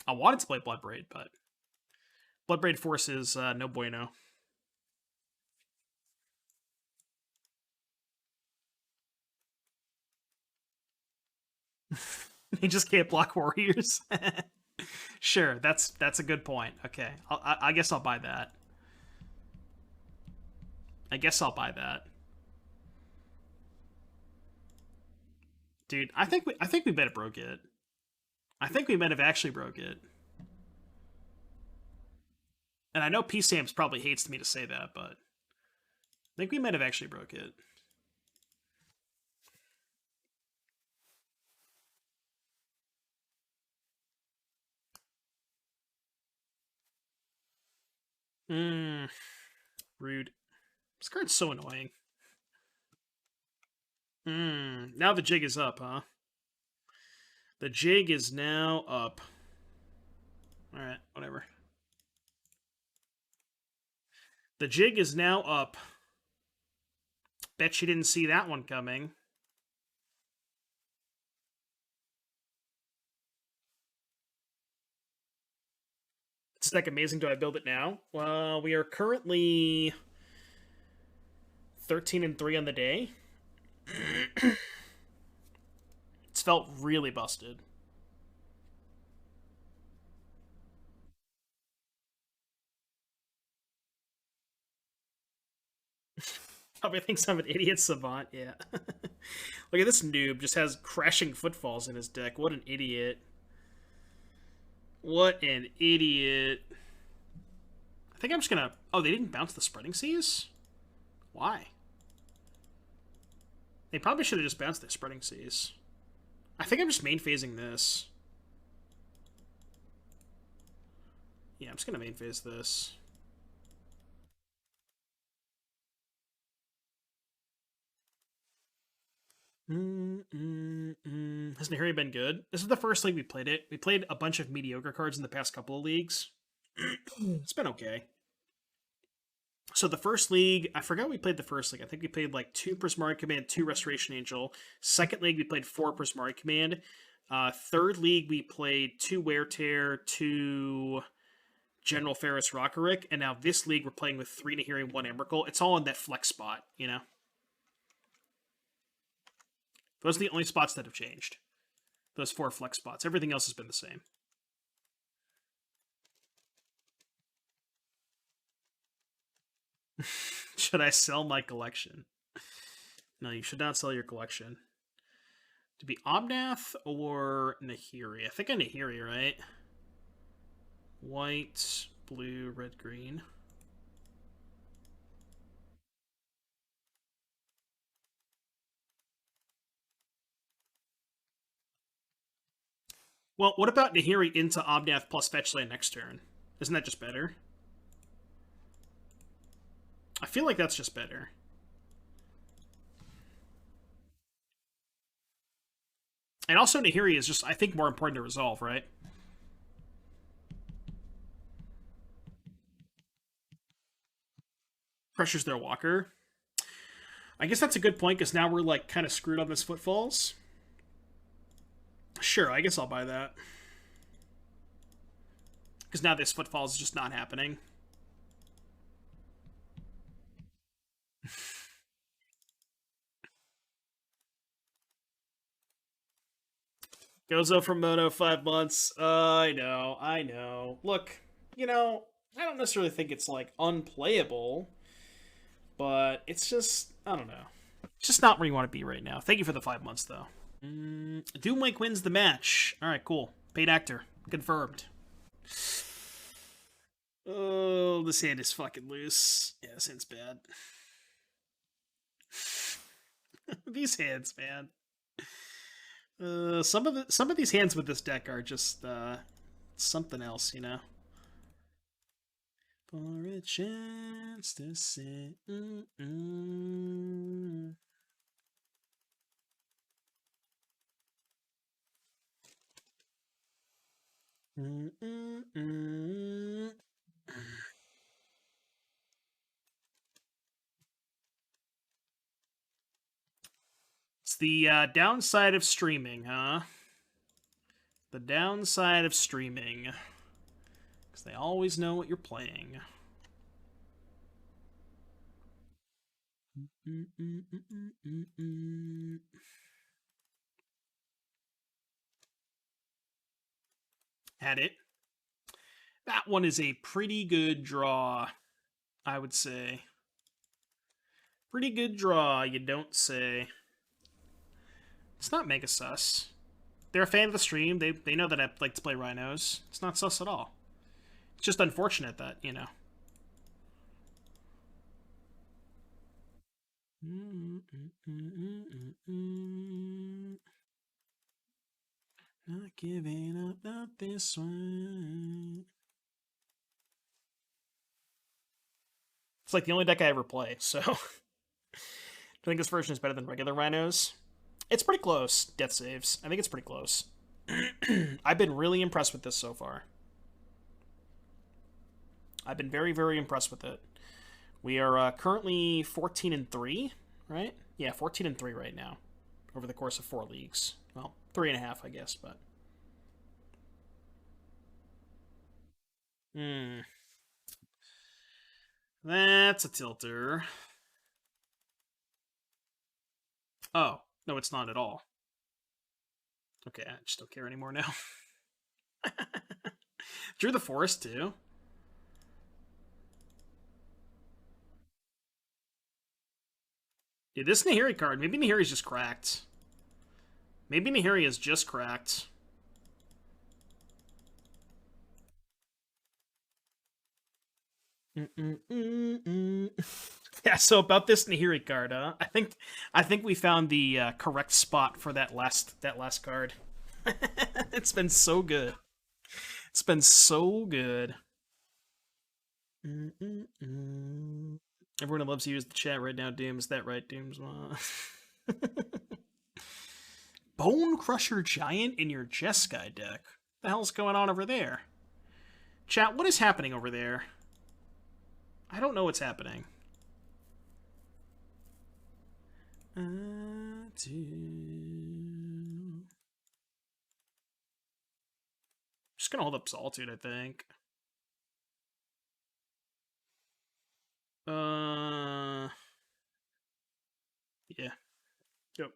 I wanted to play Bloodbraid, but... Bloodbraid Force is no bueno. They just can't block warriors. Sure, that's a good point. Okay, I guess I'll buy that. I guess I'll buy that. Dude, I think we might have broke it. I think we might have actually broke it. And I know P-Stamps probably hates me to say that, but I think we might have actually broke it. Rude. This card's so annoying. Now the jig is up, huh? The jig is now up. Alright, whatever. The jig is now up. Bet you didn't see that one coming. This deck amazing. Do I build it now? Well, we are currently 13-3 on the day. It's felt really busted. Probably thinks I'm an idiot savant, yeah. Look at this noob, just has Crashing Footfalls in his deck. What an idiot. What an idiot. I think I'm just gonna... Oh, they didn't bounce the Spreading Seas? Why? They probably should have just bounced the Spreading Seas. I think I'm just main phasing this. Yeah, I'm just gonna main phase this. Nahiri been good? This is the first league we played it. We played a bunch of mediocre cards in the past couple of leagues. It's been okay. So the first league, I forgot we played the first league. I think we played like 2 Prismari Command, 2 Restoration Angel. Second league, we played 4 Prismari Command. Third league, we played 2 Wear Tear, 2 General Ferris Rockerick. And now this league, we're playing with 3 Nahiri, 1 Emrakul. It's all in that flex spot, you know? Those are the only spots that have changed. Those 4 flex spots. Everything else has been the same. Should I sell my collection? No, you should not sell your collection. To be Omnath or Nahiri? I think a Nahiri, right? White, blue, red, green. Well, what about Nahiri into Omnath plus fetch land next turn? Isn't that just better? I feel like that's just better. And also Nahiri is just, I think, more important to resolve, right? Pressures their walker. I guess that's a good point, because now we're, like, kind of screwed on this Footfalls. Sure, I guess I'll buy that. Because now this Footfalls is just not happening. Gozo from Mono 5 months. I know. Look, you know, I don't necessarily think it's, like, unplayable, but it's just, I don't know. It's just not where you want to be right now. Thank you for the 5 months, though. Doomwake wins the match. Alright, cool. Paid actor. Confirmed. Oh, this hand is fucking loose. Yeah, this hand's bad. These hands, man. Some of these hands with this deck are just something else, you know. For a chance to say, It's the downside of streaming, huh? The downside of streaming. Because they always know what you're playing. Had it. That one is a pretty good draw, I would say. Pretty good draw, you don't say. It's not mega sus. They're a fan of the stream. They know that I like to play Rhinos. It's not sus at all. It's just unfortunate that, you know. Not giving up, not this one. It's like the only deck I ever play, so... Do you think this version is better than regular Rhinos? It's pretty close, death saves. I think it's pretty close. I've been really impressed with this so far. I've been very, very impressed with it. We are currently 14-3, right? Yeah, 14-3 right now, over the course of 4 leagues. Well, 3.5, I guess, but... That's a tilter. Oh, no, it's not at all. Okay, I just don't care anymore now. Drew the Forest, too. Dude, this Nahiri card, maybe Nahiri's just cracked. Maybe Nahiri is just cracked. Yeah, so about this Nahiri card, huh? I think we found the correct spot for that last card. It's been so good. It's been so good. Everyone loves to use the chat right now, Doom. Is that right, Dooms? Bone Crusher Giant in your Jeskai deck. What the hell's going on over there? Chat, what is happening over there? I don't know what's happening. Just gonna hold up Solitude, I think. Yeah. Yep.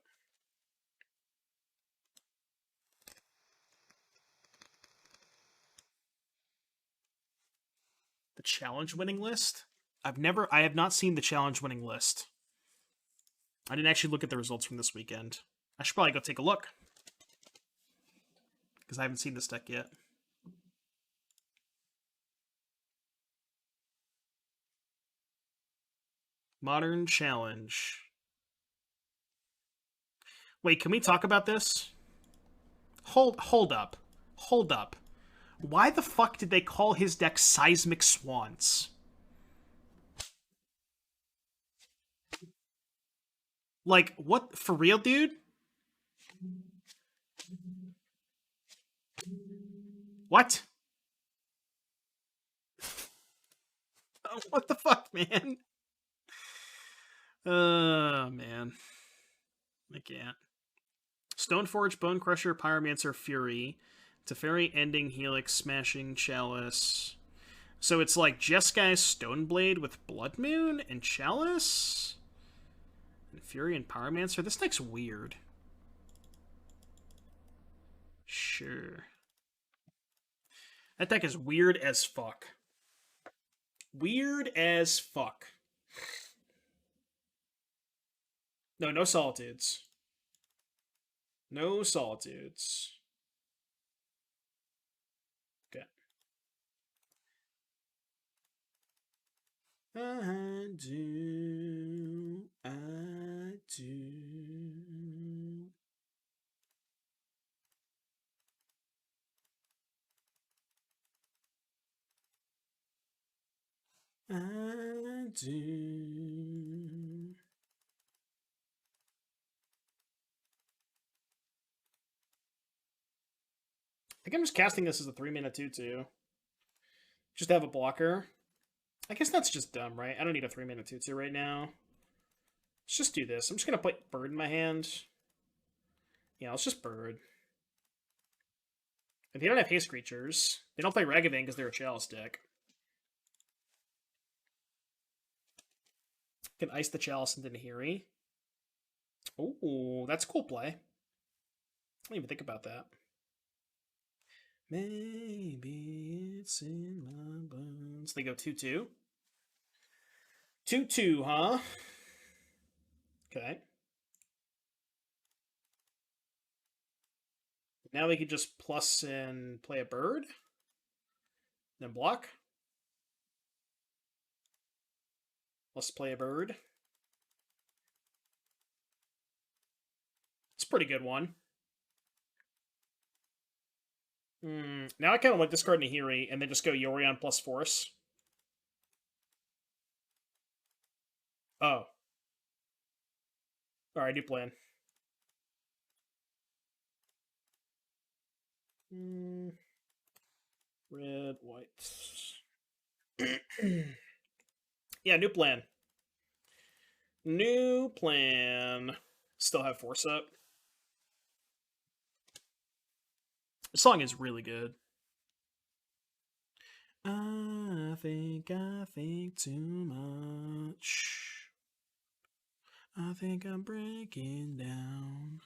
The challenge winning list? I have not seen the challenge winning list. I didn't actually look at the results from this weekend. I should probably go take a look. Because I haven't seen this deck yet. Modern Challenge. Wait, can we talk about this? Hold up. Hold up. Why the fuck did they call his deck Seismic Swans? Like, what? For real, dude? What? What the fuck, man? Man. I can't. Stoneforge, Bone Crusher, Pyromancer, Fury, Teferi, Ending, Helix, Smashing, Chalice. So it's like Jeskai Stoneblade with Blood Moon and Chalice? And Fury and Pyromancer? This deck's weird. Sure. That deck is weird as fuck. Weird as fuck. No, no Solitudes. No Solitudes. Okay. I do. I do. I do. I think I'm just casting this as a 3-mana 2/2. Just to have a blocker. I guess that's just dumb, right? I don't need a 3-mana 2/2 right now. Let's just do this. I'm just going to put Bird in my hand. Yeah, let's just Bird. If they don't have haste creatures, they don't play Ragavan because they're a Chalice deck. Can ice the Chalice into Nahiri. Oh, that's a cool play. I didn't even think about that. Maybe it's in my bones. They go 2/2. 2/2, huh? Okay. Now we could just plus and play a bird. Then block. Let's play a bird. It's a pretty good one. Now I kind of like discard Nahiri and then just go Yorion plus Force. Oh. Alright, new plan. Red, white. Yeah, new plan. New plan. Still have Force up. The song is really good. I think too much. I think I'm breaking down.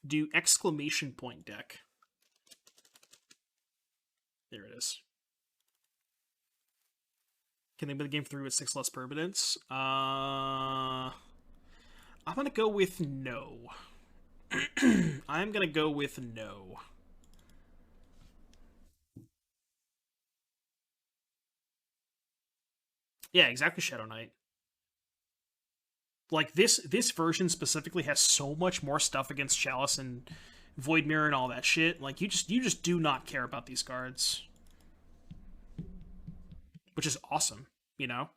Do exclamation point deck. There it is. Can they play the game through with 6 less permanents? I'm gonna go with no. I'm gonna go with no. Yeah, exactly, Shadow Knight. Like this version specifically has so much more stuff against Chalice and Void Mirror and all that shit. Like you just do not care about these cards. Which is awesome, you know?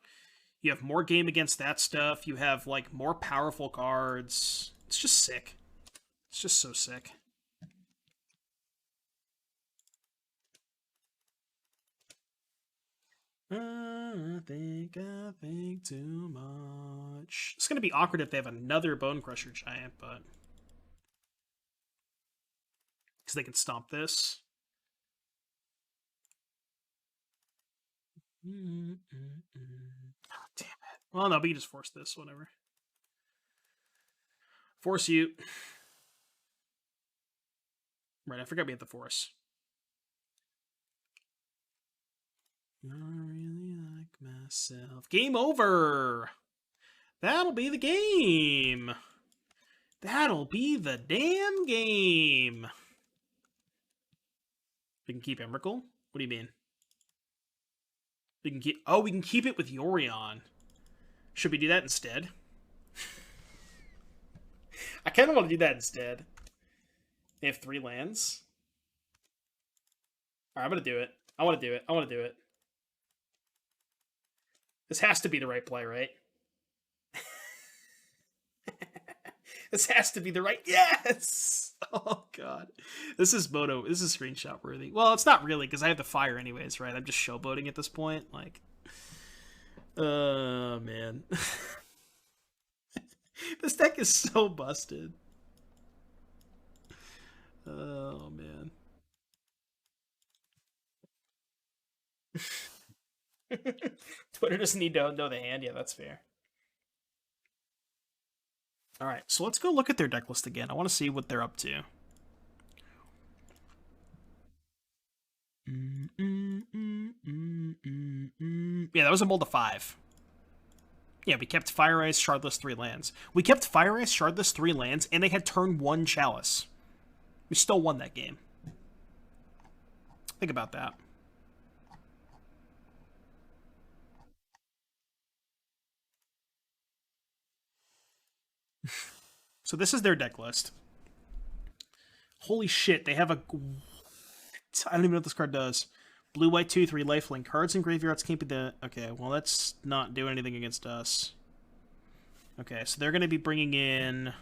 You have more game against that stuff, you have like more powerful cards. It's just sick. It's just so sick. I think too much. It's gonna be awkward if they have another Bone Crusher Giant, but because they can stomp this. Oh, damn it. Well, no, but you just force this, whatever. Force you. Right, I forgot we had the force. I really like myself. Game over! That'll be the game! That'll be the damn game! We can keep Emrakul? What do you mean? We can keep... Oh, we can keep it with Yorion. Should we do that instead? I kind of want to do that instead. They have 3 lands. Alright, I'm going to do it. I want to do it. I want to do it. This has to be the right play, right? This has to be the right... Yes! Oh, God. This is Moto. This is screenshot worthy. Well, it's not really, because I have the fire anyways, right? I'm just showboating at this point. Like... Oh, man. This deck is so busted. Oh, man. Twitter doesn't need to know the hand. Yeah, that's fair. Alright, so let's go look at their deck list again. I want to see what they're up to. Yeah, that was a mold of 5. Yeah, we kept Fire Ice, Shardless, 3 lands. We kept Fire Ice, Shardless, 3 lands, and they had turn 1 Chalice. We still won that game. Think about that. So this is their deck list. Holy shit, they have a... I don't even know what this card does. Blue, white, 2, 3 lifelink. Cards and graveyards can't be the... Okay, well, let's not do anything against us. Okay, so they're going to be bringing in...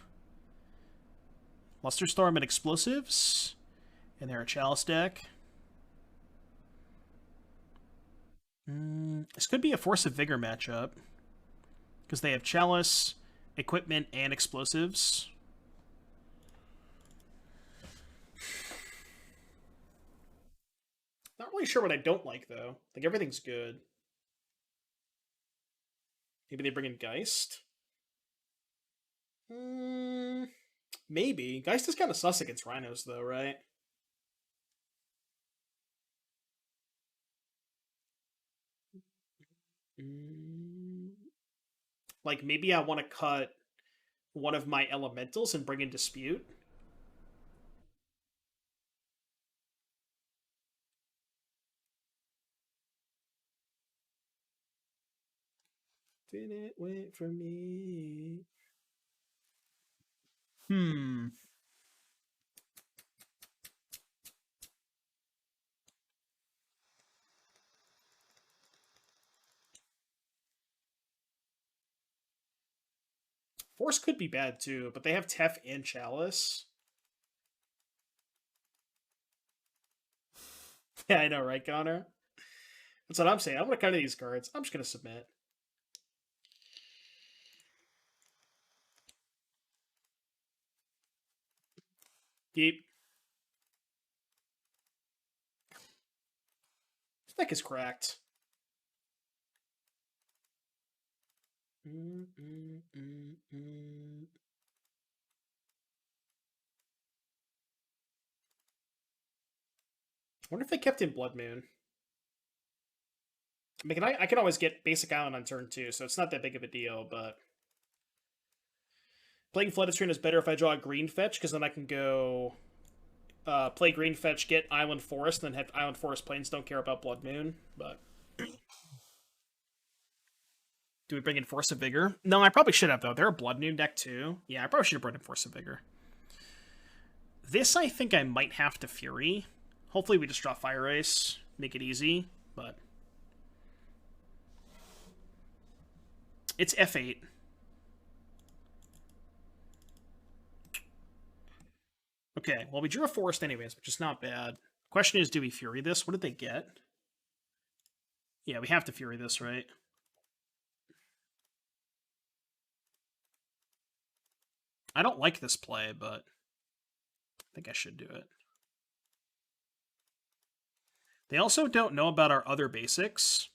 Lusterstorm and Explosives. And they're a Chalice deck. This could be a Force of Vigor matchup. Because they have Chalice, Equipment, and Explosives. Not really sure what I don't like, though. Like, everything's good. Maybe they bring in Geist? Maybe. Geist is kind of sus against Rhinos, though, right? Like, maybe I want to cut one of my elementals and bring in Dispute. Didn't wait for me. Force could be bad too, but they have Tef and Chalice. Yeah, I know, right, Connor? That's what I'm saying. I'm going to cut these cards. I'm just going to submit. Keep. This deck is cracked. I wonder if they kept in Blood Moon. I mean, I can always get Basic Island on turn 2, so it's not that big of a deal, but... Playing Flooded Stream is better if I draw a green fetch, because then I can go... play green fetch, get Island Forest, and then have Island Forest Plains don't care about Blood Moon, but... Do we bring in Force of Vigor? No, I probably should have, though. They're a Blood Moon deck, too. Yeah, I probably should have brought in Force of Vigor. This, I think I might have to Fury. Hopefully we just draw Fire Ice, make it easy, but... It's F8. Okay, well, we drew a forest anyways, which is not bad. Question is, do we Fury this? What did they get? Yeah, we have to Fury this, right? I don't like this play, but I think I should do it. They also don't know about our other basics.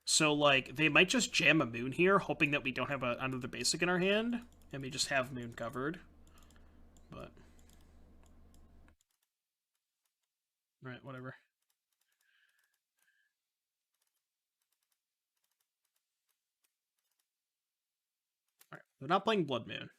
So, like, they might just jam a Moon here, hoping that we don't have another basic in our hand, and we just have Moon covered. But... right, whatever. Alright, they're not playing Blood Moon.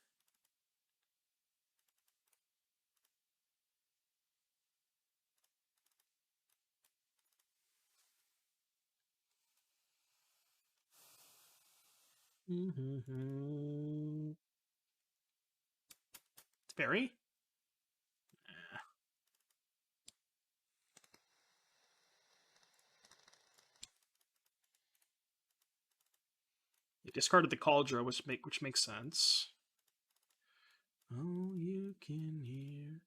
Teferi? They discarded the Cauldron, which makes sense. All you can hear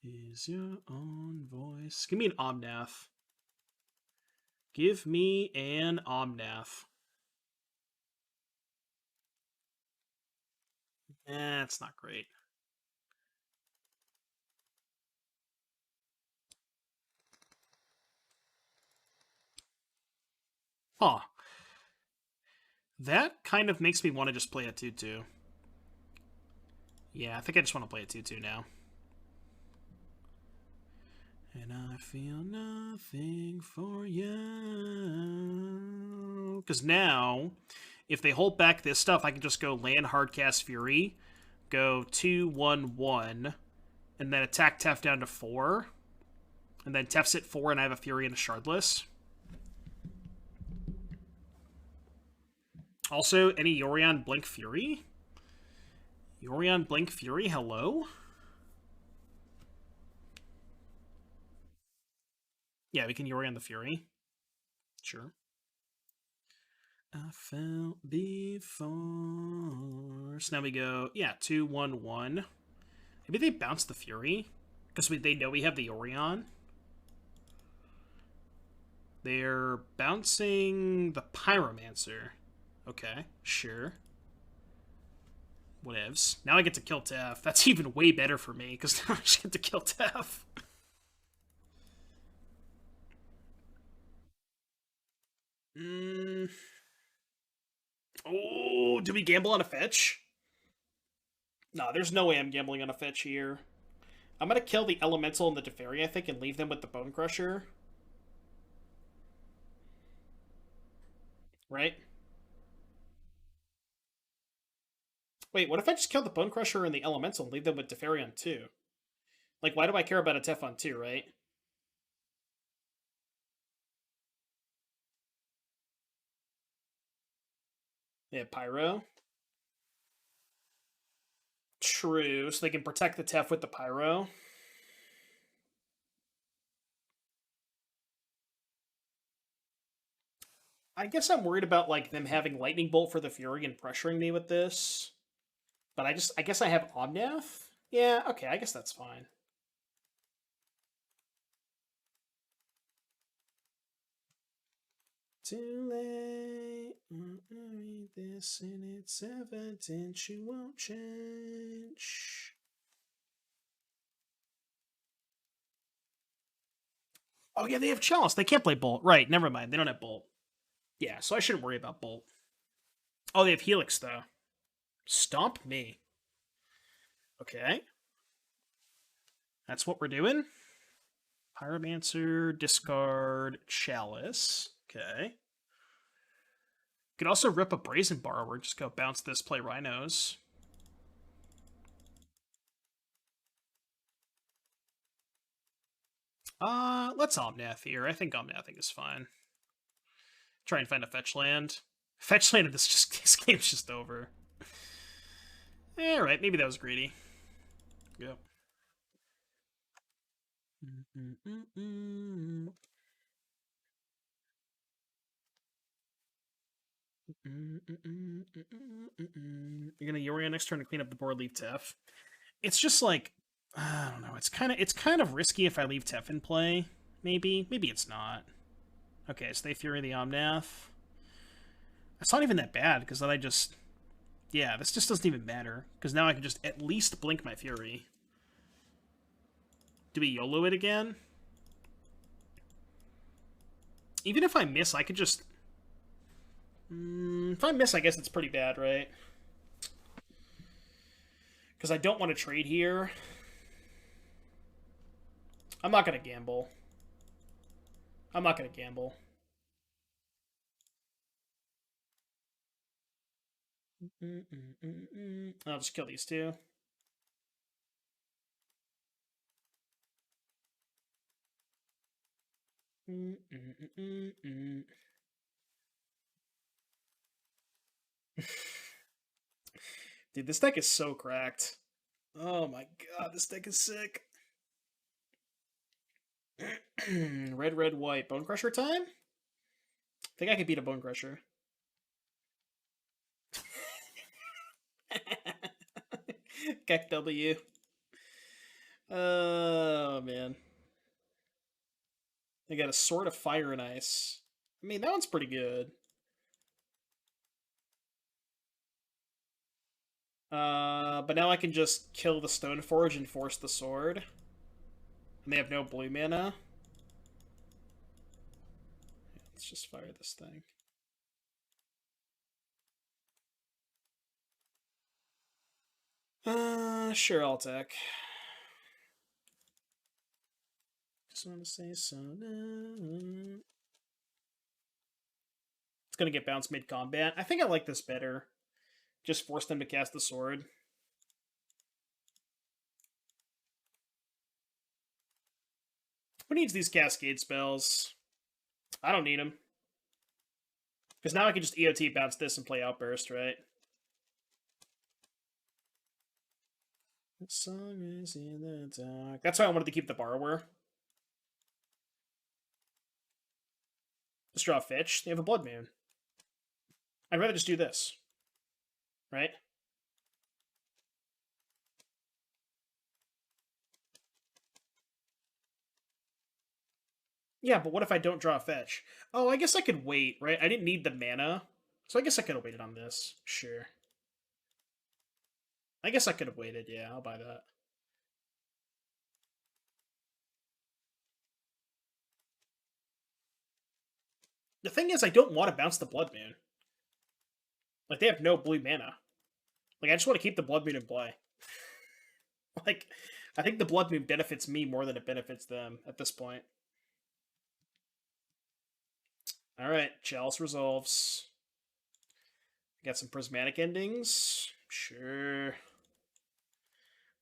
is your own voice. Give me an Omnath. Give me an Omnath. It's not great. Huh. That kind of makes me want to just play a 2-2. Yeah, I think I just want to play a 2-2 now. And I feel nothing for you. Because now, if they hold back this stuff, I can just go land Hardcast Fury, go 2-1-1, and then attack Tef down to 4. And then Tef's at 4, and I have a Fury and a Shardless. Also, any Yorion Blink Fury? Yorion Blink Fury, hello? Yeah, we can Yorion the Fury. Sure. I felt before. So now we go, yeah, 2-1-1. Maybe they bounce the Fury because they know we have the Yorion. They're bouncing the Pyromancer. Okay, sure. Whatevs. Now I get to kill Tef. That's even way better for me because now I just get to kill Tef. Oh, do we gamble on a fetch? No, there's no way I'm gambling on a fetch here. I'm gonna kill the Elemental and the Teferi, I think, and leave them with the Bone Crusher. Right? Wait, what if I just kill the Bone Crusher and the Elemental and leave them with Teferi on 2? Like, why do I care about a Tef on 2, right? They have Pyro. True, so they can protect the Tef with the Pyro. I guess I'm worried about like them having Lightning Bolt for the Fury and pressuring me with this. But I guess I have Omnath? Yeah, okay, I guess that's fine. Too late. Read this and it's evident you won't change. Oh yeah, they have Chalice. They can't play Bolt. Right, never mind. They don't have Bolt. Yeah, so I shouldn't worry about Bolt. Oh, they have Helix though. Stomp me. Okay. That's what we're doing. Pyromancer, discard, Chalice. Okay. Could also rip a Brazen Borrower. Just go bounce this, play Rhinos. Let's Omnath here. I think Omnathing is fine. Try and find a fetch land. Fetch land, this game's just over. Alright, maybe that was greedy. Yep. You're gonna Yorion next turn to clean up the board, leave Tef. It's just like, I don't know. It's kind of risky if I leave Tef in play. Maybe it's not. Okay, so they Fury the Omnath. It's not even that bad because then I just this just doesn't even matter because now I can just at least blink my Fury. Do we YOLO it again? Even if I miss, I could just. If I miss, I guess it's pretty bad, right? Because I don't want to trade here. I'm not going to gamble. I'm not going to gamble. I'll just kill these two. Dude, this deck is so cracked. Oh my god, this deck is sick. Red, white. Bone Crusher time? I think I could beat a Bone Crusher. Gek W. Oh, man. They got a Sword of Fire and Ice. I mean, that one's pretty good. But now I can just kill the Stoneforge and force the sword. And they have no blue mana. Let's just fire this thing. Sure, I'll attack. Just want to say so. It's gonna get bounced mid-combat. I think I like this better. Just force them to cast the sword. Who needs these cascade spells? I don't need them. Because now I can just EOT bounce this and play Outburst, right? The song is in the dark. That's why I wanted to keep the Borrower. Just draw a Fetch. They have a Blood Moon. I'd rather just do this. Right? Yeah, but what if I don't draw a Fetch? Oh, I guess I could wait, right? I didn't need the mana. So I guess I could have waited on this. Sure. I guess I could have waited. Yeah, I'll buy that. The thing is, I don't want to bounce the Blood Moon. Like, they have no blue mana. Like, I just want to keep the Blood Moon in play. Like, I think the Blood Moon benefits me more than it benefits them at this point. Alright, Chalice resolves. Got some prismatic endings. Sure.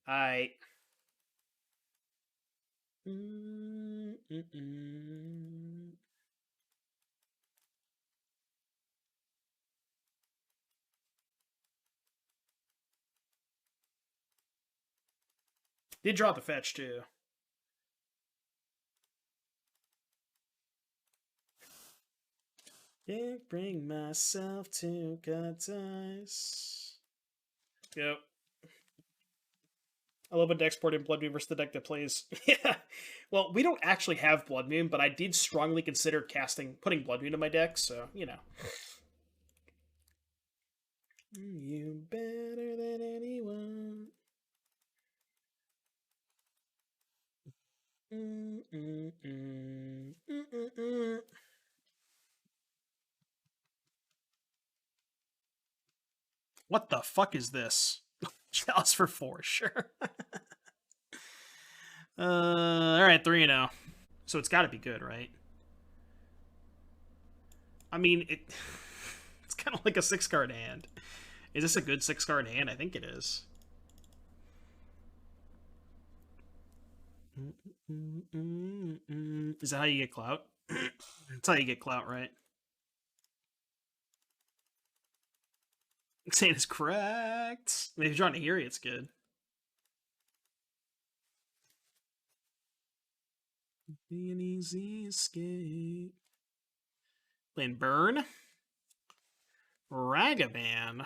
I. Did draw the fetch too. Can't bring myself to cut dice. Yep. A little bit of export in Blood Moon versus the deck that plays. Yeah. Well, we don't actually have Blood Moon, but I did strongly consider putting Blood Moon in my deck, so, you know. You better than anyone. What the fuck is this? Chalice for 4, sure. Alright, 3-0. So it's gotta be good, right? I mean, it's kind of like a 6-card hand. Is this a good 6-card hand? I think it is. Is that how you get clout? That's how you get clout, right? Saying is correct. I mean, if you're trying to hear it, it's good. Be an easy escape. Playing Burn. Ragavan.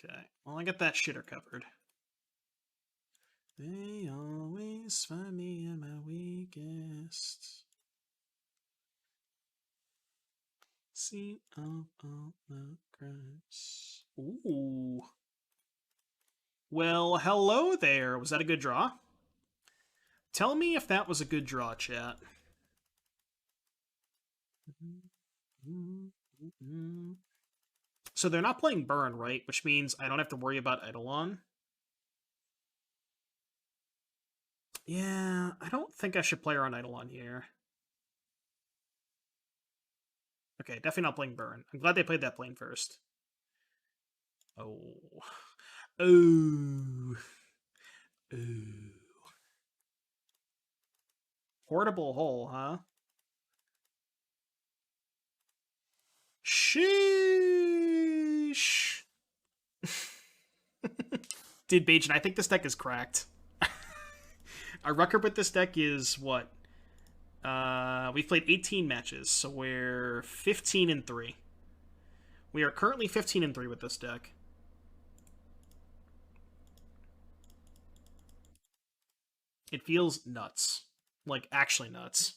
Okay. Well, I got that shitter covered. They always find me at my weakest. Seat of all the crimes. Ooh. Well, hello there. Was that a good draw? Tell me if that was a good draw, chat. So they're not playing Burn, right? Which means I don't have to worry about Eidolon. Yeah, I don't think I should play her on Eidolon here. Okay, definitely not playing Burn. I'm glad they played that plane first. Oh. Oh. Ooh. Portable hole, huh? Sheesh. Dude, Bajan, I think this deck is cracked. Our record with this deck is what? We've played 18 matches, so we're 15-3. We are currently 15-3 with this deck. It feels nuts. Like, actually nuts.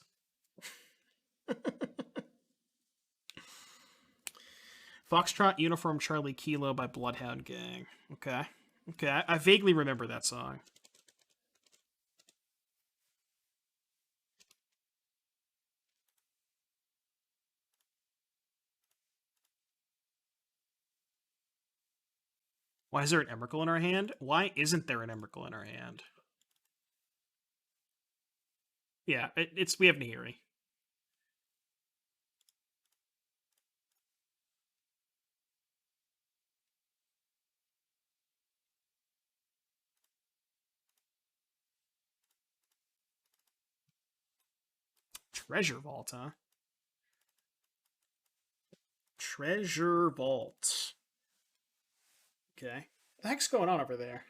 Foxtrot Uniform Charlie Kilo by Bloodhound Gang. Okay. Okay, I vaguely remember that song. Why is there an Emrakul in our hand? Why isn't there an Emrakul in our hand? Yeah, we have Nahiri. Treasure Vault, huh? Treasure Vault. Okay. What the heck's going on over there?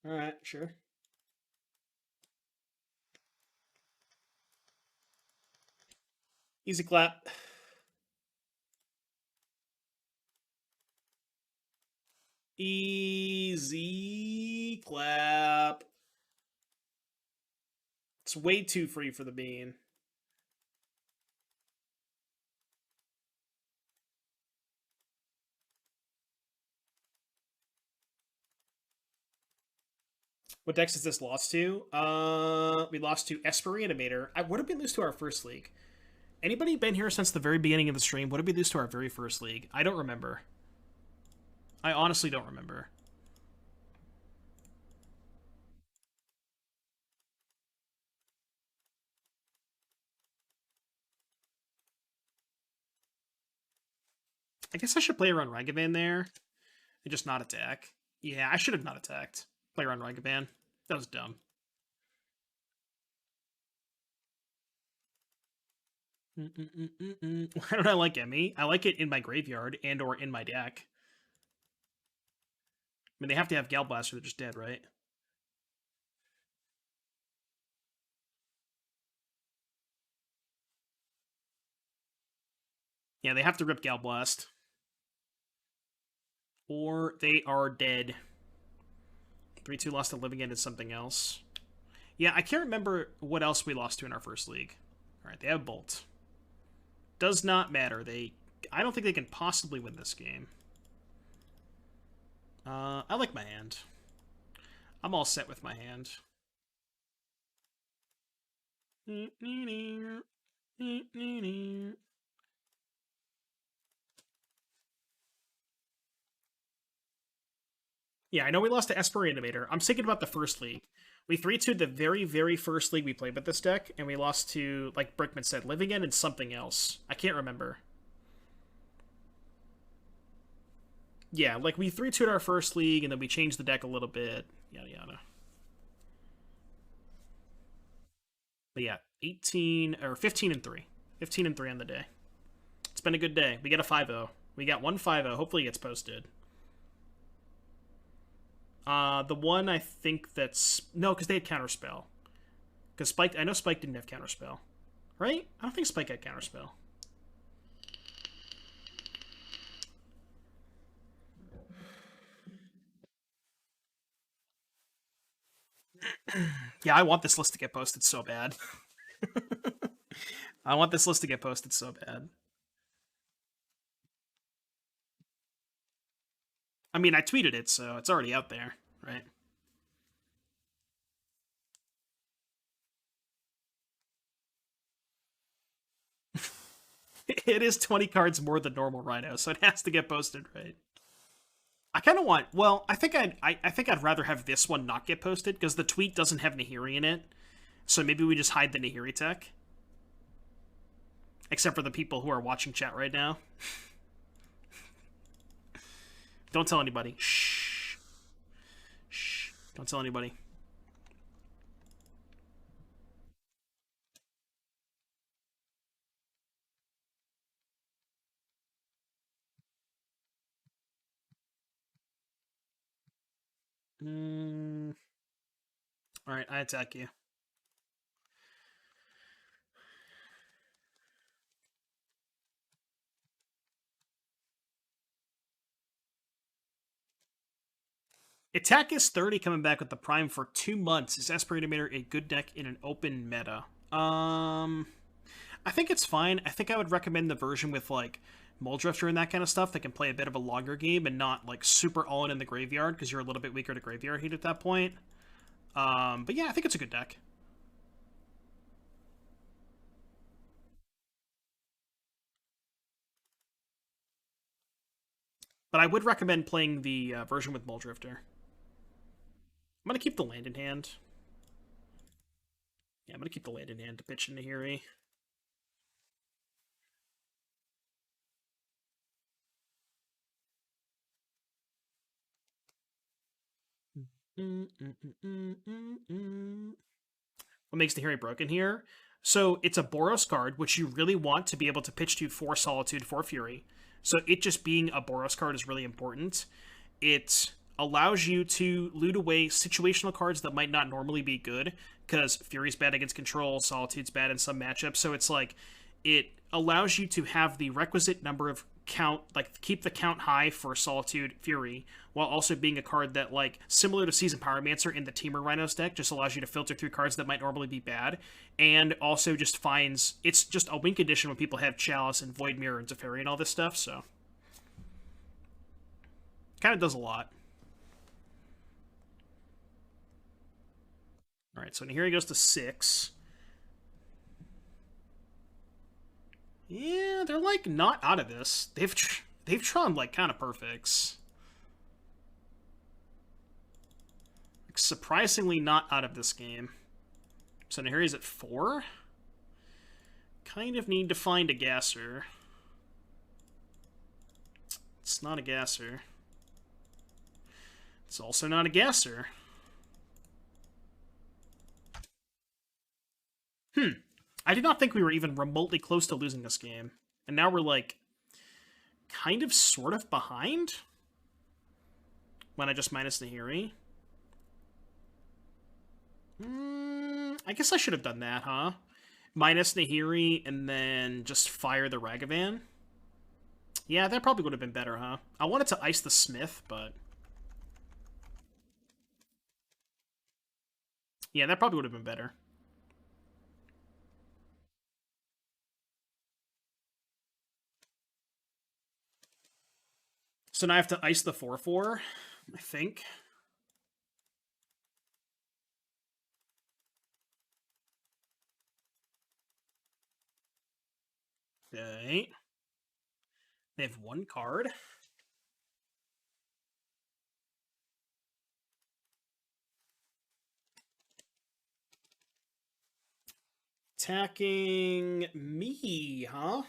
Alright, sure. Easy clap. Easy clap. It's way too free for the bean. What decks is this lost to? We lost to Esper Reanimator. What did we lose to our first league? Anybody been here since the very beginning of the stream? What did we lose to our very first league? I don't remember. I honestly don't remember. I guess I should play around Ragavan there and just not attack. Yeah, I should have not attacked. Play around Ragavan. That was dumb. Why don't I like Emmy? I like it in my graveyard and or in my deck. I mean, they have to have Galblast or they're just dead, right? Yeah, they have to rip Galblast. Or they are dead. 3-2 lost to Living End is something else. Yeah, I can't remember what else we lost to in our first league. Alright, they have Bolt. Does not matter. I don't think they can possibly win this game. I like my hand. I'm all set with my hand. Yeah, I know we lost to Esper Animator. I'm thinking about the first league. We 3-2'd the very, very first league we played with this deck, and we lost to, like Brickman said, Living End and something else. I can't remember. Yeah, like we 3-2'd our first league, and then we changed the deck a little bit. Yada yada. But yeah, 18 or 15-3. 15-3 on the day. It's been a good day. We got a 5-0. We got one 5-0. Hopefully it gets posted. The one I think that's no, because they had Counterspell. Because Spike, I know Spike didn't have Counterspell, right? I don't think Spike had Counterspell. Yeah, I want this list to get posted so bad. I want this list to get posted so bad. I mean, I tweeted it, so it's already out there, right? It is 20 cards more than normal Rhino, so it has to get posted, right? I kind of want. Well, I think I'd rather have this one not get posted because the tweet doesn't have Nahiri in it. So maybe we just hide the Nahiri tech, except for the people who are watching chat right now. Don't tell anybody. Shh. Shh. Don't tell anybody. Mm. All right, I attack you. Attack is 30 coming back with the Prime for 2 months. Is Aspiratometer a good deck in an open meta? I think it's fine. I think I would recommend the version with like Muldrifter and that kind of stuff that can play a bit of a longer game and not like super all in the graveyard because you're a little bit weaker to graveyard heat at that point. But yeah, I think it's a good deck. But I would recommend playing the version with Muldrifter. I'm gonna keep the land in hand. Yeah, I'm gonna keep the land in hand to pitch into Nahiri. What makes Nahiri broken here? So it's a Boros card, which you really want to be able to pitch to for Solitude, for Fury. So it just being a Boros card is really important. It allows you to loot away situational cards that might not normally be good, because Fury's bad against control, Solitude's bad in some matchups. So it's like, it allows you to have the requisite number of count, like keep the count high for Solitude Fury, while also being a card that, like, similar to Season Pyromancer in the Teamer Rhinos deck, just allows you to filter through cards that might normally be bad, and also just finds it's just a win condition when people have Chalice and Void Mirror and Teferi and all this stuff. So kind of does a lot. All right, so here he goes to 6. Yeah, they're like not out of this. They've drawn like kind of perfects. Like, surprisingly not out of this game. So now here he's at 4. Kind of need to find a gasser. It's not a gasser. It's also not a gasser. I did not think we were even remotely close to losing this game. And now we're like kind of sort of behind when I just minus Nahiri. I guess I should have done that, huh? Minus Nahiri and then just fire the Ragavan. Yeah, that probably would have been better, huh? I wanted to ice the Smith, but... yeah, that probably would have been better. So now I have to ice the 4/4, I think. Okay. They have 1 card. Attacking me, huh?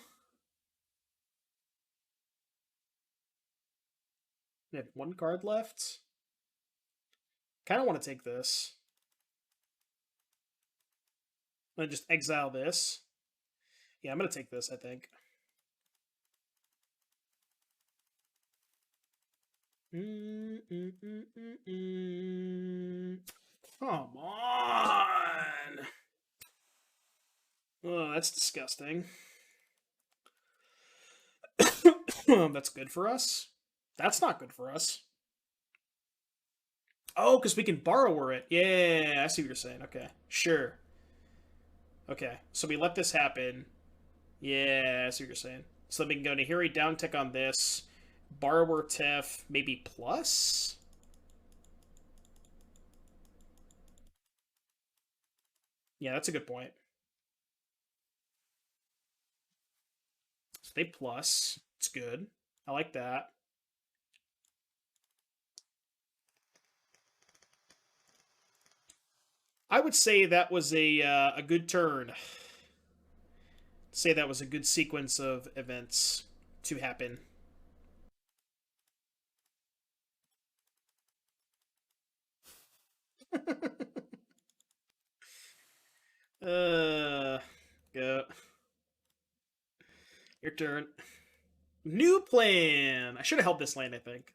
They have 1 card left. Kind of want to take this. I'm going to just exile this. Yeah, I'm going to take this, I think. Come on! Oh, that's disgusting. That's good for us? That's not good for us. Oh, because we can borrow it. Yeah, I see what you're saying. Okay, sure. Okay, so we let this happen. Yeah, I see what you're saying. So we can go Nahiri down tick on this. Borrower Tef, maybe plus? Yeah, that's a good point. So they plus. It's good. I like that. I would say that was a good turn. Say that was a good sequence of events to happen. uh, go. Your turn. New plan. I should have held this land, I think.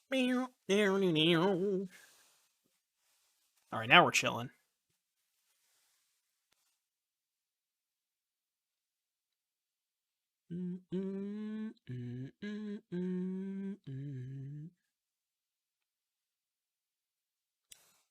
All right, now we're chilling.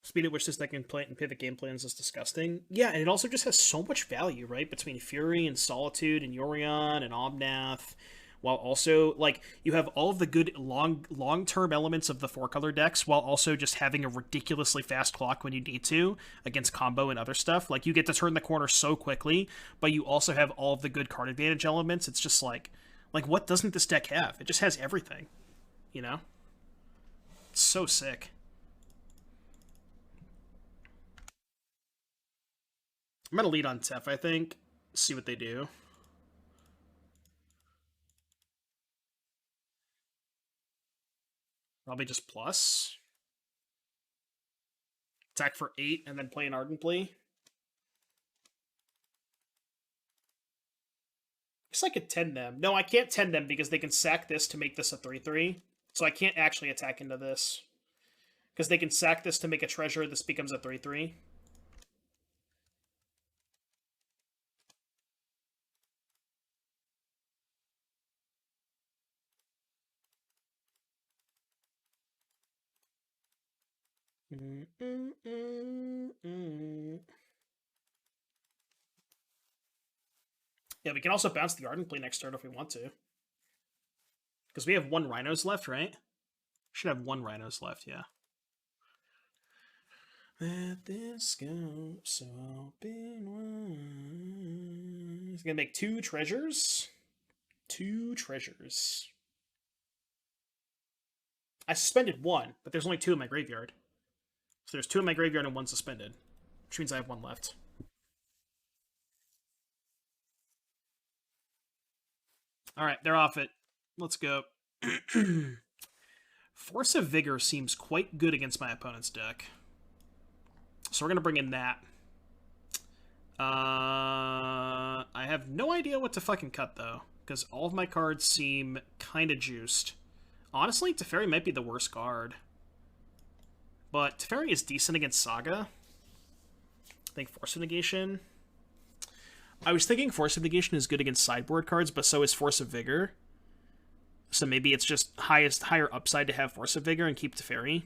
Speed at which this deck can play and pivot game plans is disgusting. Yeah, and it also just has so much value, right? Between Fury and Solitude and Yorion and Omnath, while also like you have all of the good long term elements of the 4-color decks, while also just having a ridiculously fast clock when you need to against combo and other stuff. Like you get to turn the corner so quickly, but you also have all of the good card advantage elements. It's just like what doesn't this deck have? It just has everything, you know? It's so sick. I'm gonna lead on Tef, I think. See what they do. Probably just plus. Attack for 8 and then play an Ardently. Guess I could 10 them. No, I can't 10 them because they can sack this to make this a 3-3. So I can't actually attack into this. Because they can sack this to make a treasure, this becomes a 3-3. Yeah, we can also bounce the Ardently next turn if we want to. Because we have 1 Rhinos left, right? Should have 1 Rhinos left, yeah. Let this go so open wide. He's gonna make 2 treasures. 2 treasures. I suspended 1, but there's only 2 in my graveyard. So there's 2 in my graveyard and 1 suspended. Which means I have 1 left. Alright, they're off it. Let's go. Force of Vigor seems quite good against my opponent's deck. So we're going to bring in that. I have no idea what to fucking cut, though. Because all of my cards seem kind of juiced. Honestly, Teferi might be the worst card. But Teferi is decent against Saga. I think Force of Negation. I was thinking Force of Negation is good against sideboard cards, but so is Force of Vigor. So maybe it's just higher upside to have Force of Vigor and keep Teferi.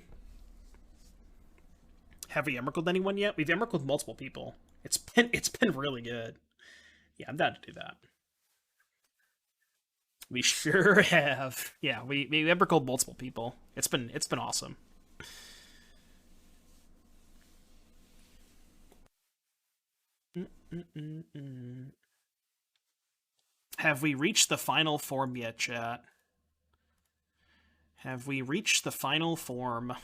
Have we Emerald anyone yet? We've Emerald multiple people. It's been really good. Yeah, I'm down to do that. We sure have. Yeah, we Emerald multiple people. It's been awesome. Have we reached the final form yet, chat? Have we reached the final form?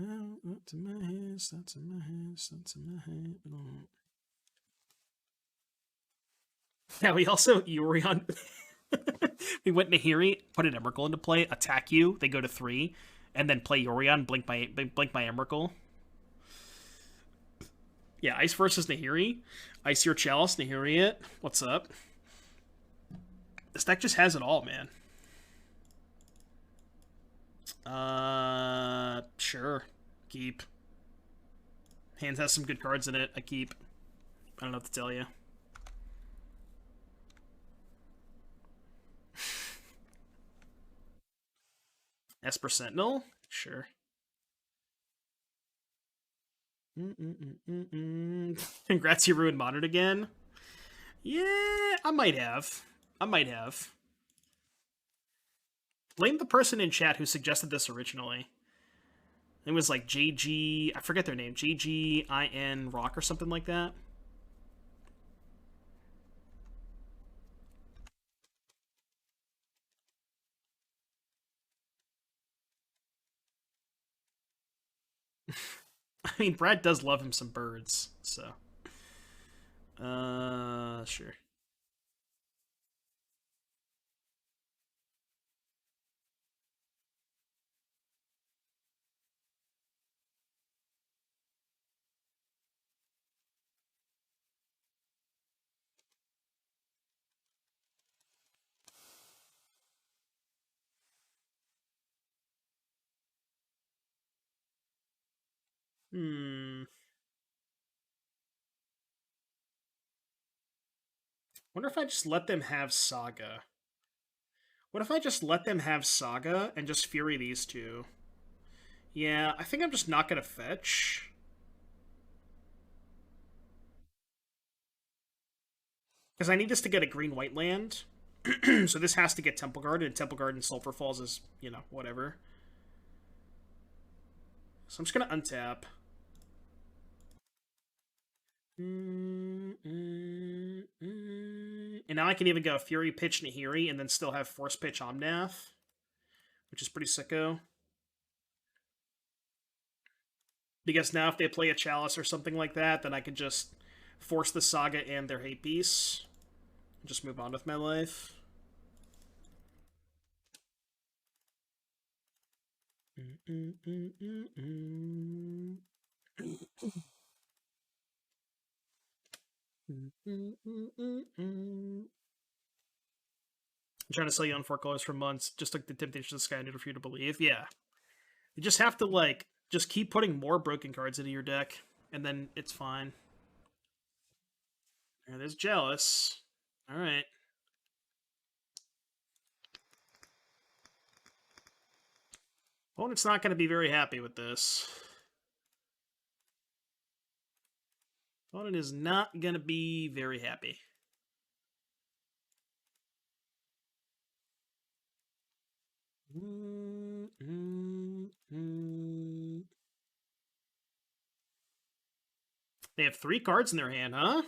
Oh, up to my head, up to my head, up to my head. Oh. Yeah, we also Yorion. We went Nahiri, put an Emrakul into play, attack you, they go to 3, and then play Yorion, blink my Emrakul. Yeah, Ice versus Nahiri. Ice your Chalice, Nahiri it. What's up? This deck just has it all, man. Sure. Keep. Hands has some good cards in it. I keep. I don't know what to tell you. Esper Sentinel? Sure. Congrats, you ruined Modern again. Yeah, I might have. I might have. Blame the person in chat who suggested this originally. It was like JG, I forget their name, JGIN Rock or something like that. I mean, Brad does love him some birds, so. Sure. Hmm. Wonder if I just let them have Saga. What if I just let them have Saga and just Fury these two? Yeah, I think I'm just not gonna fetch. Because I need this to get a green-white land. So this has to get Temple Guard, and Temple Guard and Sulphur Falls is, you know, whatever. So I'm just gonna untap. And now I can even go Fury Pitch Nahiri and then still have Force Pitch Omnath, which is pretty sicko. Because now if they play a Chalice or something like that, then I can just force the Saga and their Hate Beast. And just move on with my life. I'm trying to sell you on foreclosures for months, just like the Temptation of the Sky Noodle for you to believe. Yeah. You just have to, like, just keep putting more broken cards into your deck, and then it's fine. Yeah, there's Jealous. Alright. Opponent's not going to be very happy with this. Opponent is not going to be very happy. They have 3 cards in their hand, huh?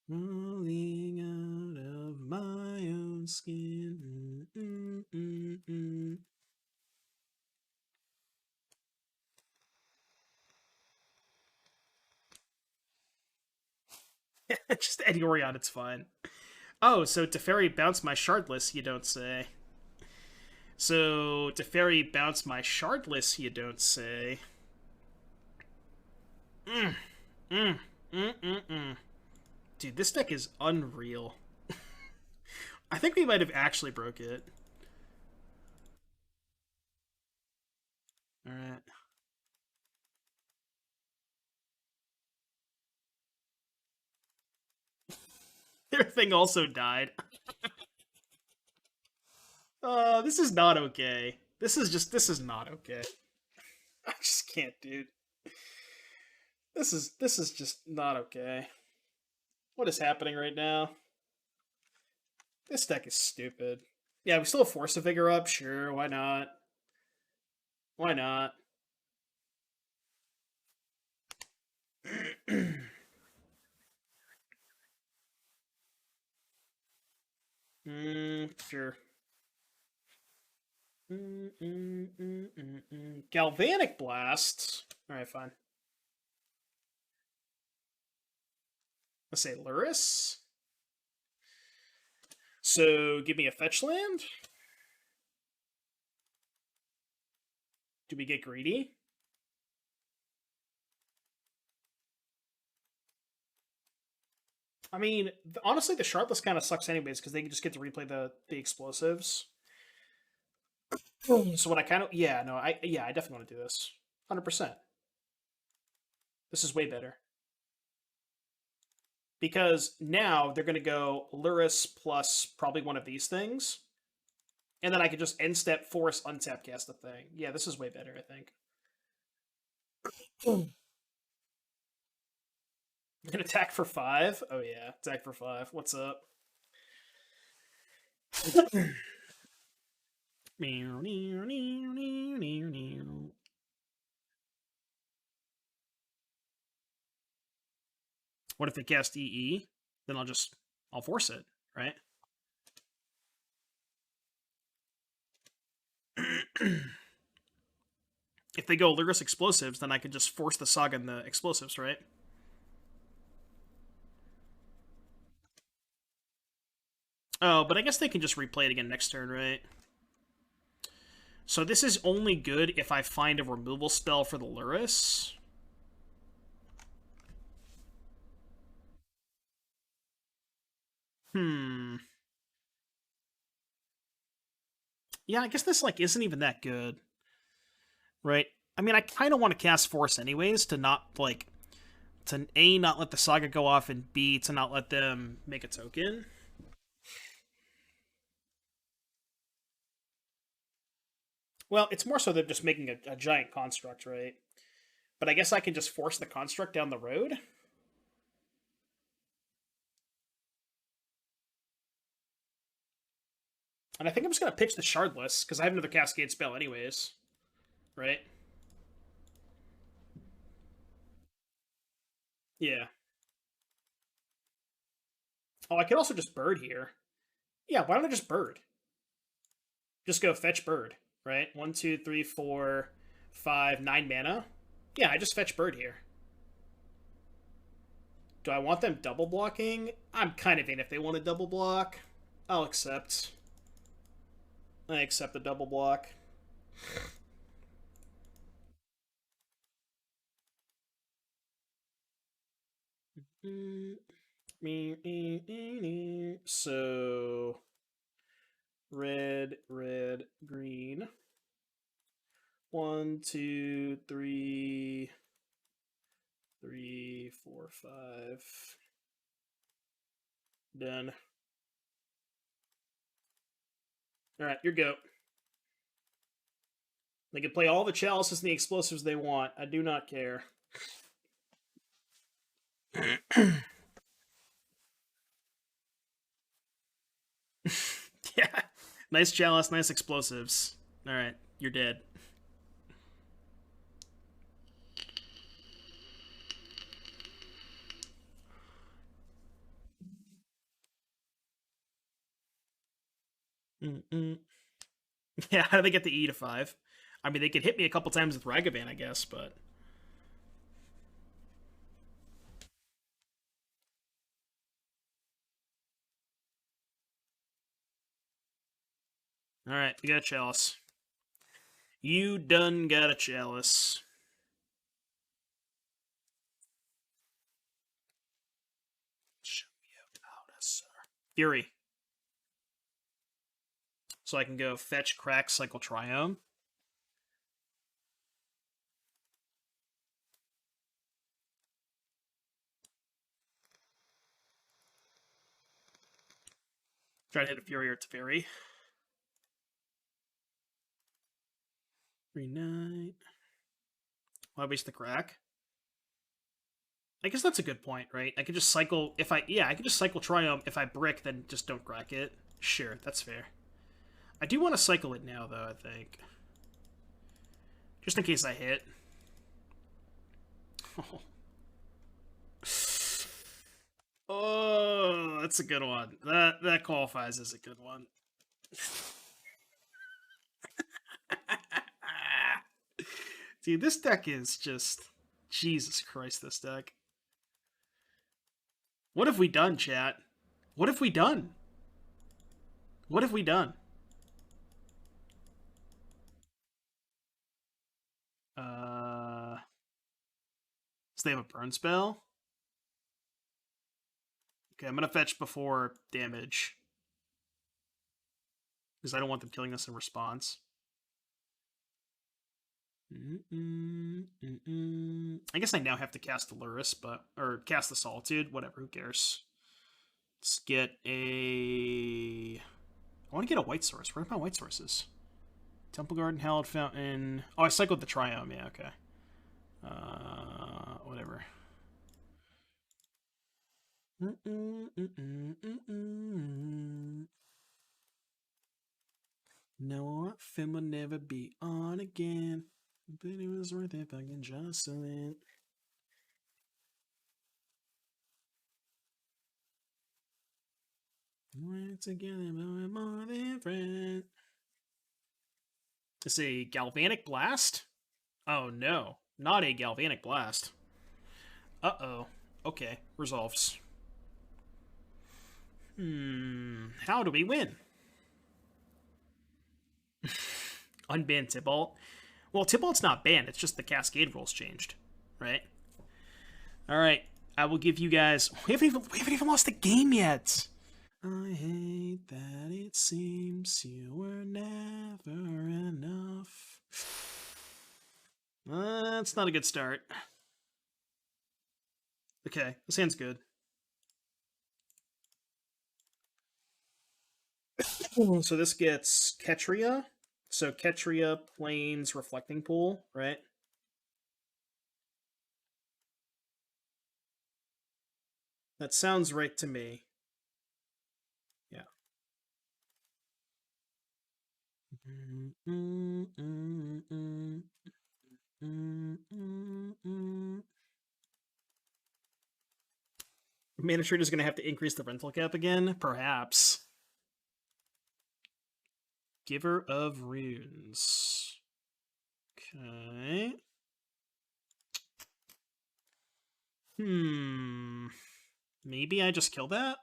Rolling out of my own skin. Just Eddie Orion, it's fine. Oh, so Teferi bounced my shardless, you don't say. So Teferi bounced my shardless, you don't say. Dude, this deck is unreal. I think we might have actually broke it. Alright. Their thing also died. This is not okay. This is not okay. I just can't, dude. This is just not okay. What is happening right now? This deck is stupid. Yeah, we still have Force to Vigor up. Sure, why not? Why not? Sure. Galvanic Blast. Alright, fine. Let's say Luris. So, give me a fetch land. Do we get greedy? I mean, honestly, the Shardless kind of sucks anyways, because they just get to replay the explosives. So what I kind of... Yeah, no, I definitely want to do this. 100%. This is way better. Because now they're going to go Lurrus plus probably one of these things. And then I could just end step, force, untap, cast the thing. Yeah, this is way better, I think. An attack for 5? Oh yeah, attack for 5. What's up? What if they cast EE? Then I'll force it, right? If they go Lurrus Explosives, then I could just force the Saga and the Explosives, right? Oh, but I guess they can just replay it again next turn, right? So this is only good if I find a removal spell for the Lurrus. Yeah, I guess this like isn't even that good. Right? I mean, I kind of want to cast Force anyways to not like to A, not let the Saga go off, and B, to not let them make a token. Well, it's more so they're just making a giant construct, right? But I guess I can just force the construct down the road. And I think I'm just going to pitch the Shardless, because I have another Cascade spell anyways. Right? Yeah. Oh, I could also just Bird here. Yeah, why don't I just Bird? Just go fetch Bird, right? 1, 2, 3, 4, 5, 9 mana. Yeah, I just fetch Bird here. Do I want them double blocking? I'm kind of in if they want to double block. I'll accept. I accept the double block. So red, red, green. 1, 2, 3, 3, 4, 5. Done. All right, your go. They can play all the chalices and the explosives they want. I do not care. Yeah. Nice chalice, nice explosives. All right, you're dead. Mm-mm. Yeah, how do they get the E to 5? I mean, they could hit me a couple times with Ragavan, I guess, but. Alright, we got a chalice. You done got a chalice. Show me how to, sir. Fury. So I can go fetch, crack, cycle, triome. Try to hit a Fury or Teferi. Reknight. Why waste the crack? I guess that's a good point, right? I could just cycle I could just cycle Triumph. If I brick, then just don't crack it. Sure, that's fair. I do want to cycle it now, though, I think. Just in case I hit. Oh. Oh, that's a good one. That qualifies as a good one. Dude, this deck is just Jesus Christ, this deck. What have we done, chat? What have we done? What have we done? So they have a burn spell? Okay, I'm gonna fetch before damage. Because I don't want them killing us in response. I guess I now have to cast the Luris, or cast the Solitude. Whatever, who cares? Let's get a. I want to get a white source. Where are my white sources? Temple Garden, Hallowed Fountain. Oh, I cycled the Triome. Yeah, okay. Whatever. No, our film will never be on again. But it was worth it, fucking Jocelyn. We're together, but we're more than friends. It's a Galvanic Blast? Oh no, not a Galvanic Blast. Uh-oh. Okay, resolves. How do we win? Unban Tybalt? Well, Tybalt's not banned, it's just the Cascade rules changed, right? Alright, I will give you guys... We haven't even lost the game yet! I hate that it seems you were never enough. That's not a good start. Okay, this hand's good. So this gets Ketria. So Ketria plains Reflecting Pool, right? That sounds right to me. Yeah. Mana Trader's going to have to increase the rental cap again? Perhaps. Giver of Runes. Okay. Maybe I just kill that?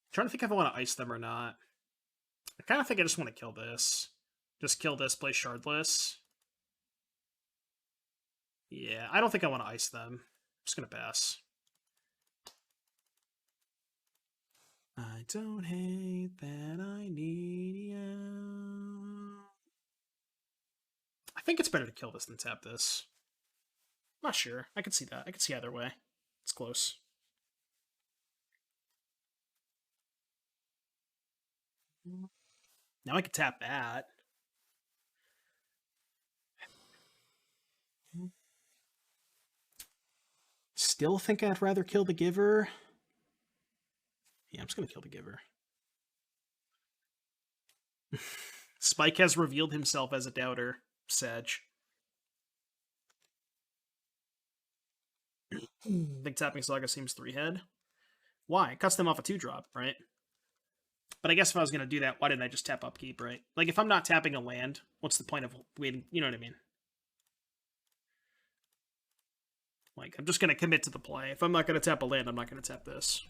I'm trying to think if I want to ice them or not. I kind of think I just want to kill this. Just kill this, play Shardless. Yeah, I don't think I want to ice them. I'm just going to pass. I don't hate that I need you. I think it's better to kill this than tap this. Not sure. I could see that. I could see either way. It's close. Now I could tap that. Still think I'd rather kill the Giver. Yeah, I'm just going to kill the Giver. Spike has revealed himself as a doubter. Sedge. Big Tapping Saga seems 3-head. Why? It cuts them off a 2-drop, right? But I guess if I was going to do that, why didn't I just tap Upkeep, right? Like, if I'm not tapping a land, what's the point of waiting? You know what I mean? Like, I'm just going to commit to the play. If I'm not going to tap a land, I'm not going to tap this.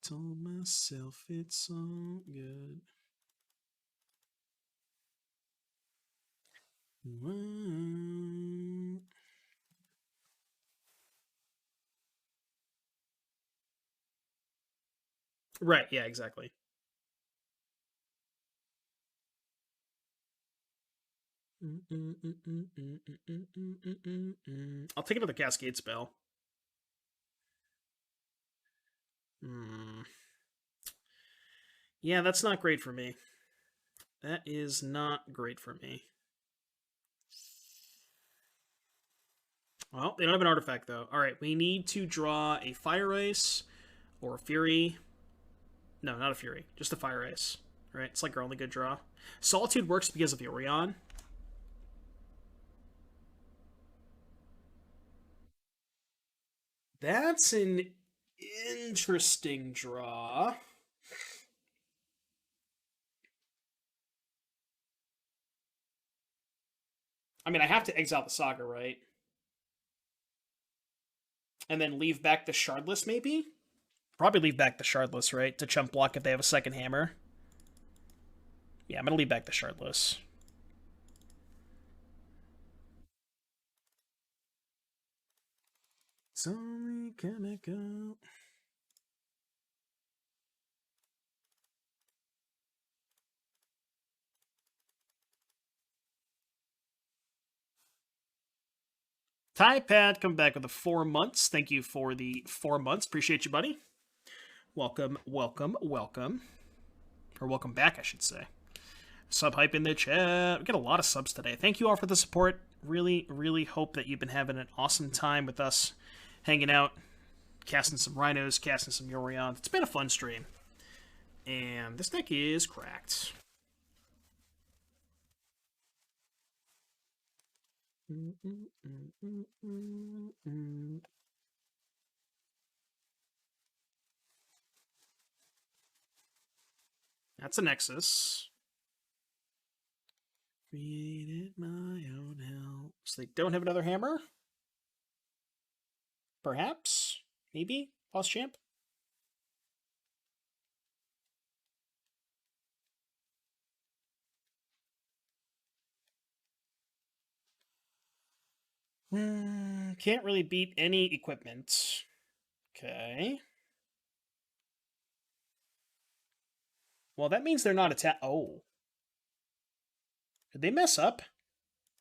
Told myself it's all good. Right, yeah, exactly. I'll take another Cascade spell. Yeah, that's not great for me. That is not great for me. Well, they don't have an artifact, though. Alright, we need to draw a Fire Ice or a Fury. No, not a Fury. Just a Fire Ice. Right? It's like our only good draw. Solitude works because of Yorion. That's an interesting draw. I mean, I have to exile the Saga, right? And then leave back the Shardless, maybe? Probably leave back the Shardless, right? To chump block if they have a second hammer. Yeah, I'm going to leave back the Shardless. It's only chemical. Typad, come back with the 4 months. Thank you for the 4 months. Appreciate you, buddy. Welcome, welcome, welcome. Or welcome back, I should say. Sub hype in the chat. We got a lot of subs today. Thank you all for the support. Really, really hope that you've been having an awesome time with us, hanging out, casting some Rhinos, casting some Yorion. It's been a fun stream. And this deck is cracked. That's a Nexus. Created my own hell. So they don't have another hammer? Perhaps? Maybe? Boss champ? Can't really beat any equipment. Okay. Well, that means they're not attack. Oh. Did they mess up?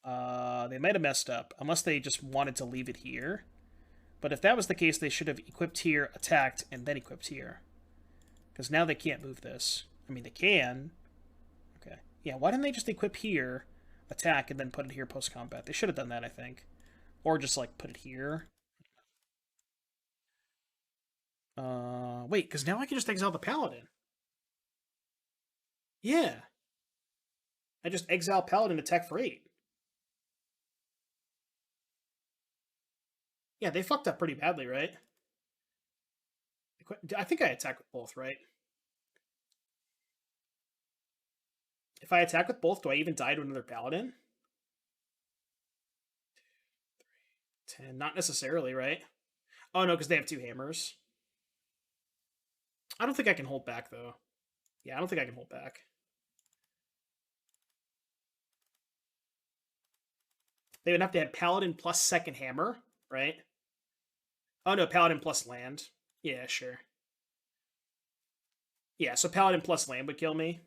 They might have messed up. Unless they just wanted to leave it here. But if that was the case, they should have equipped here, attacked, and then equipped here. Because now they can't move this. I mean, they can. Okay. Yeah, why didn't they just equip here, attack, and then put it here post-combat? They should have done that, I think. Or just, like, put it here. Wait, because now I can just exile the Paladin. Yeah. I just exile Paladin, attack for 8. Yeah, they fucked up pretty badly, right? I think I attack with both, right? If I attack with both, do I even die to another Paladin? 10. Not necessarily, right? Oh, no, because they have 2 hammers. I don't think I can hold back, though. Yeah, I don't think I can hold back. They would have to have Paladin plus second hammer, right? Oh, no, Paladin plus land. Yeah, sure. Yeah, so Paladin plus land would kill me.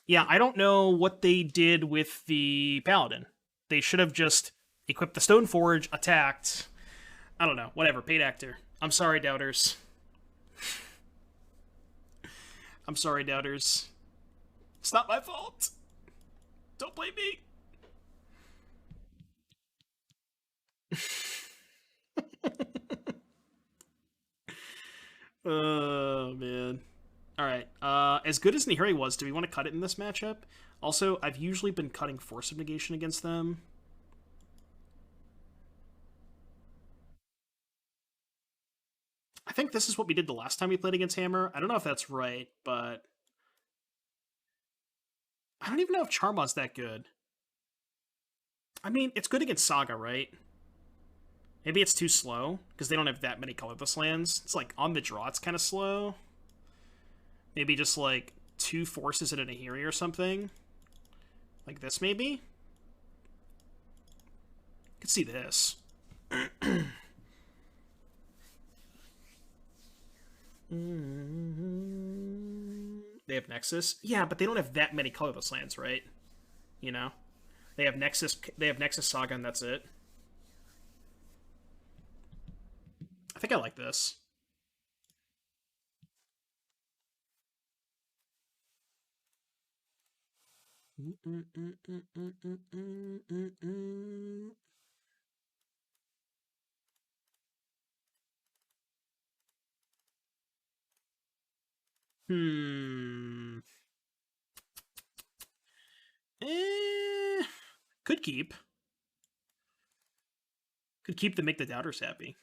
Yeah, I don't know what they did with the Paladin. They should have just equipped the Stoneforge, attacked. I don't know. Whatever. Paid actor. I'm sorry, doubters. I'm sorry, doubters. It's not my fault. Don't blame me. Oh, man. All right. As good as Nihiri was, do we want to cut it in this matchup? Also, I've usually been cutting Force of Negation against them. I think this is what we did the last time we played against Hammer. I don't know if that's right, but I don't even know if Charmon's that good. I mean, it's good against Saga, right? Maybe it's too slow, because they don't have that many colorless lands. It's like, on the draw, it's kind of slow. Maybe just like 2 forces and a Nahiri or something. Like this, maybe? I could see this. They have Nexus? Yeah, but they don't have that many colorless lands, right? You know? They have Nexus Saga, and that's it. I think I like this. Hmm. Could keep. Could keep to make the doubters happy.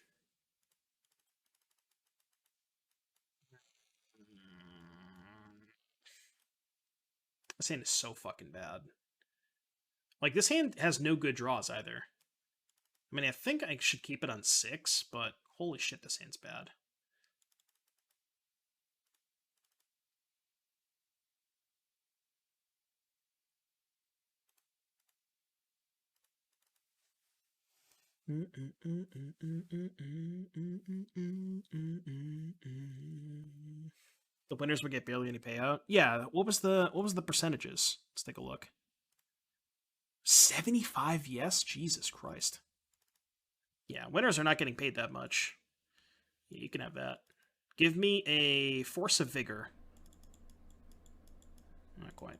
This hand is so fucking bad. Like, this hand has no good draws either. I mean, I think I should keep it on 6, but holy shit, this hand's bad. The winners would get barely any payout. Yeah, what was the percentages? Let's take a look. 75 yes? Jesus Christ. Yeah, winners are not getting paid that much. Yeah, you can have that. Give me a Force of Vigor. Not quite.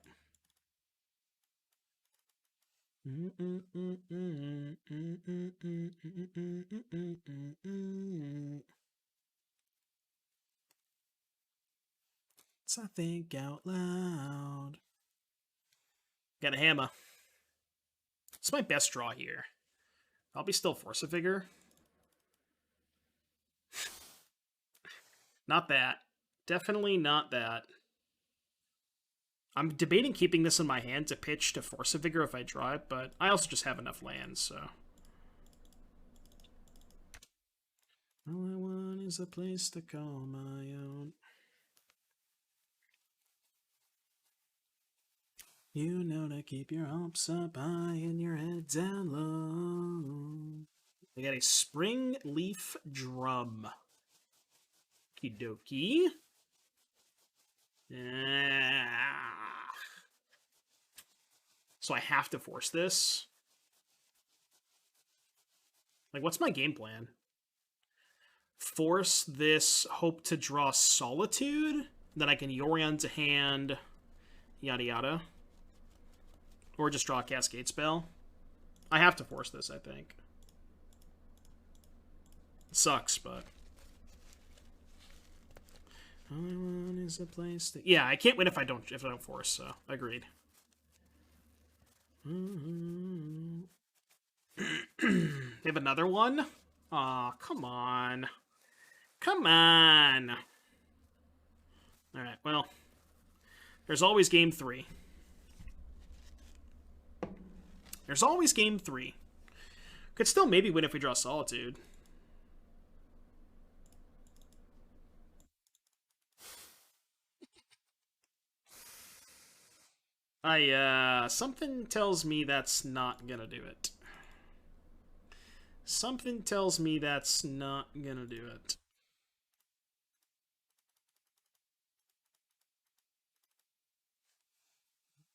So I think out loud. Got a hammer. It's my best draw here. I'll be still Force of Vigor. Not that. Definitely not that. I'm debating keeping this in my hand to pitch to Force of Vigor if I draw it, but I also just have enough lands, so. All I want is a place to call my own. You know to keep your hopes up high and your head down low. We got a Spring Leaf Drum. Okie dokie. So I have to force this? Like, what's my game plan? Force this, hope to draw Solitude, then I can Yorion to hand, yada yada. Or just draw a Cascade spell. I have to force this, I think. It sucks, but... All I want is a place to... Yeah, I can't win if I don't force, so agreed. They have another one? Aw, come on. Come on. Alright, well. There's always game 3. There's always game 3. Could still maybe win if we draw Solitude. Something tells me that's not gonna do it. Something tells me that's not gonna do it.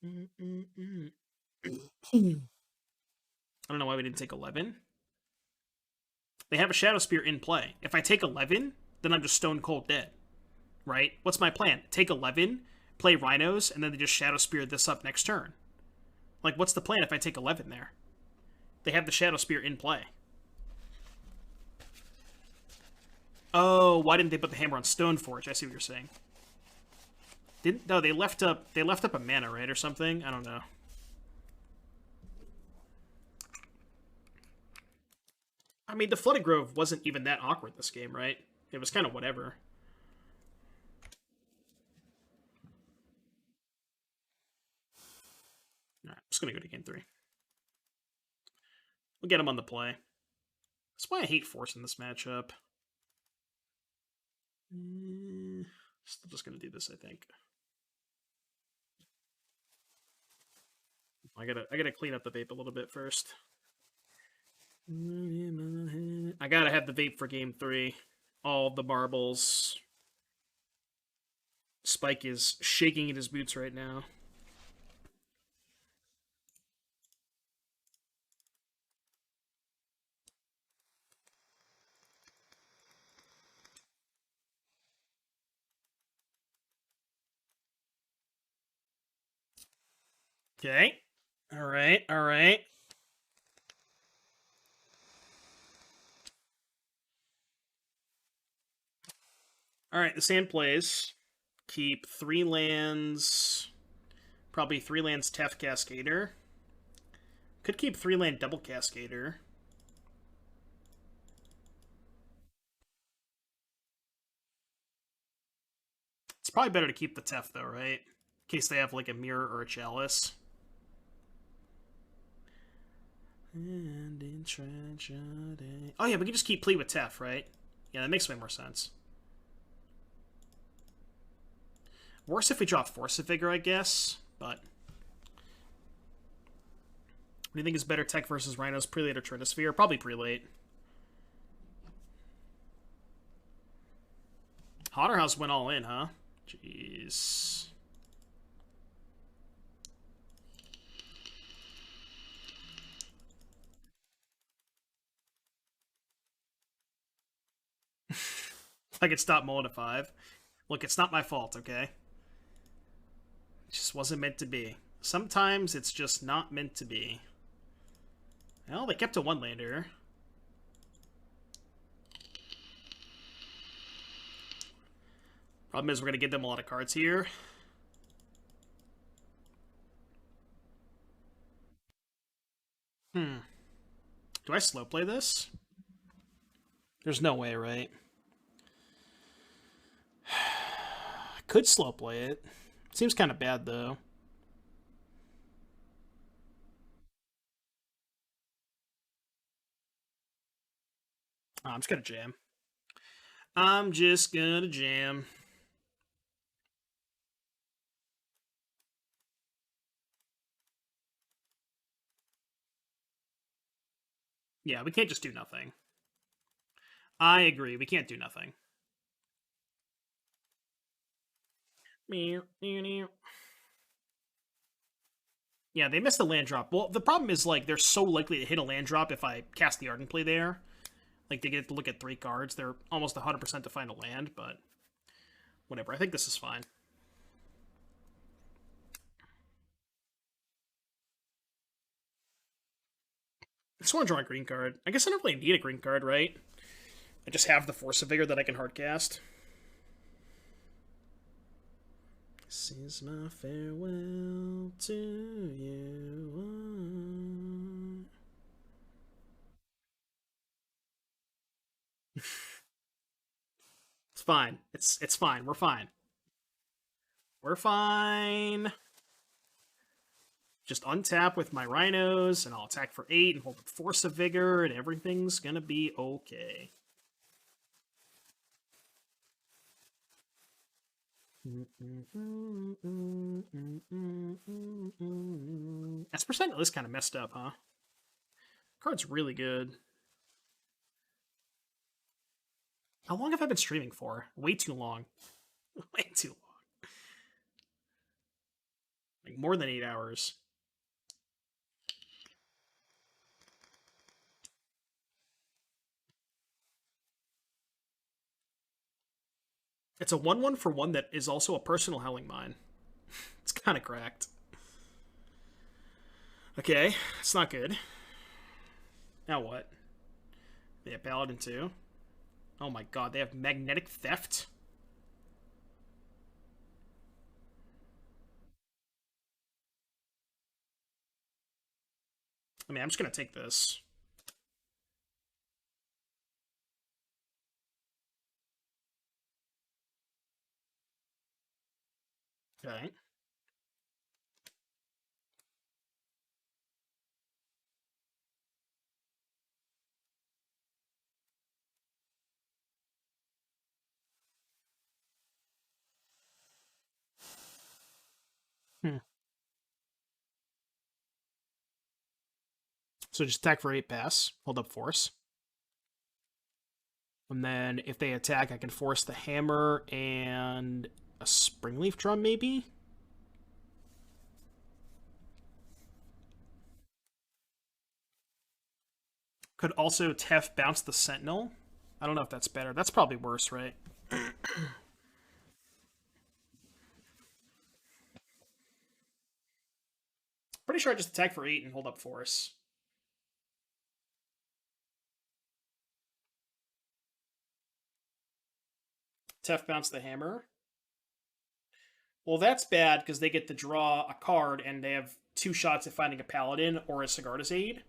I don't know why we didn't take 11. They have a Shadow Spear in play. If I take 11, then I'm just stone cold dead. Right? What's my plan? Take 11, play Rhinos, and then they just Shadow Spear this up next turn. Like, what's the plan if I take 11 there? They have the Shadow Spear in play. Oh, why didn't they put the hammer on Stoneforge? I see what you're saying. No, they left up a mana, right, or something? I don't know. I mean, the Flooded Grove wasn't even that awkward this game, right? It was kind of whatever. Alright, I'm just gonna go to game 3. We'll get him on the play. That's why I hate forcing this matchup. Still just gonna do this, I think. I gotta clean up the vape a little bit first. I gotta have the vape for game 3. All the marbles. Spike is shaking in his boots right now. Okay. Alright, alright. Alright, the sand plays. Keep 3 lands. Probably 3 lands Tef Cascader. Could keep 3 land double Cascader. It's probably better to keep the Tef though, right? In case they have like a mirror or a chalice. And in tragedy. Oh yeah, we can just keep plea with Tef, right? Yeah, that makes way more sense. Worse if we drop Force of Vigor, I guess, but... What do you think is better, Tech versus Rhinos, Prelate or Trinisphere? Probably Prelate. Hotterhouse went all in, huh? Jeez. I could stop mulling to 5. Look, it's not my fault, okay? It just wasn't meant to be. Sometimes it's just not meant to be. Well, they kept a one-lander. Problem is we're going to give them a lot of cards here. Do I slow play this? There's no way, right? Could slow play it. Seems kind of bad, though. Oh, I'm just gonna jam. I'm just gonna jam. Yeah, we can't just do nothing. I agree, we can't do nothing. Yeah, they missed the land drop. Well, the problem is, like, they're so likely to hit a land drop if I cast the Ardent Play there. Like, they get to look at 3 cards. They're almost 100% to find a land, but whatever. I think this is fine. I just want to draw a green card. I guess I don't really need a green card, right? I just have the Force of Vigor that I can hardcast. This is my farewell to you. It's fine. It's fine. We're fine. We're fine. Just untap with my Rhinos, and I'll attack for 8 and hold with Force of Vigor, and everything's gonna be okay. S% is kind of messed up, huh? Card's really good. How long have I been streaming for? Way too long. Way too long. Like more than 8 hours. It's a 1/1 for 1 that is also a personal Howling Mine. It's kind of cracked. Okay, it's not good. Now what? They have Paladin too. Oh my god, they have Magnetic Theft? I mean, I'm just gonna take this. Okay. Hmm. So just attack for 8 pass, hold up Force. And then if they attack, I can force the Hammer and a Springleaf Drum, maybe? Could also Tef bounce the Sentinel. I don't know if that's better. That's probably worse, right? Pretty sure I just attack for 8 and hold up Force. Tef bounce the Hammer. Well, that's bad because they get to draw a card and they have 2 shots at finding a Paladin or a Sigarda's Aid.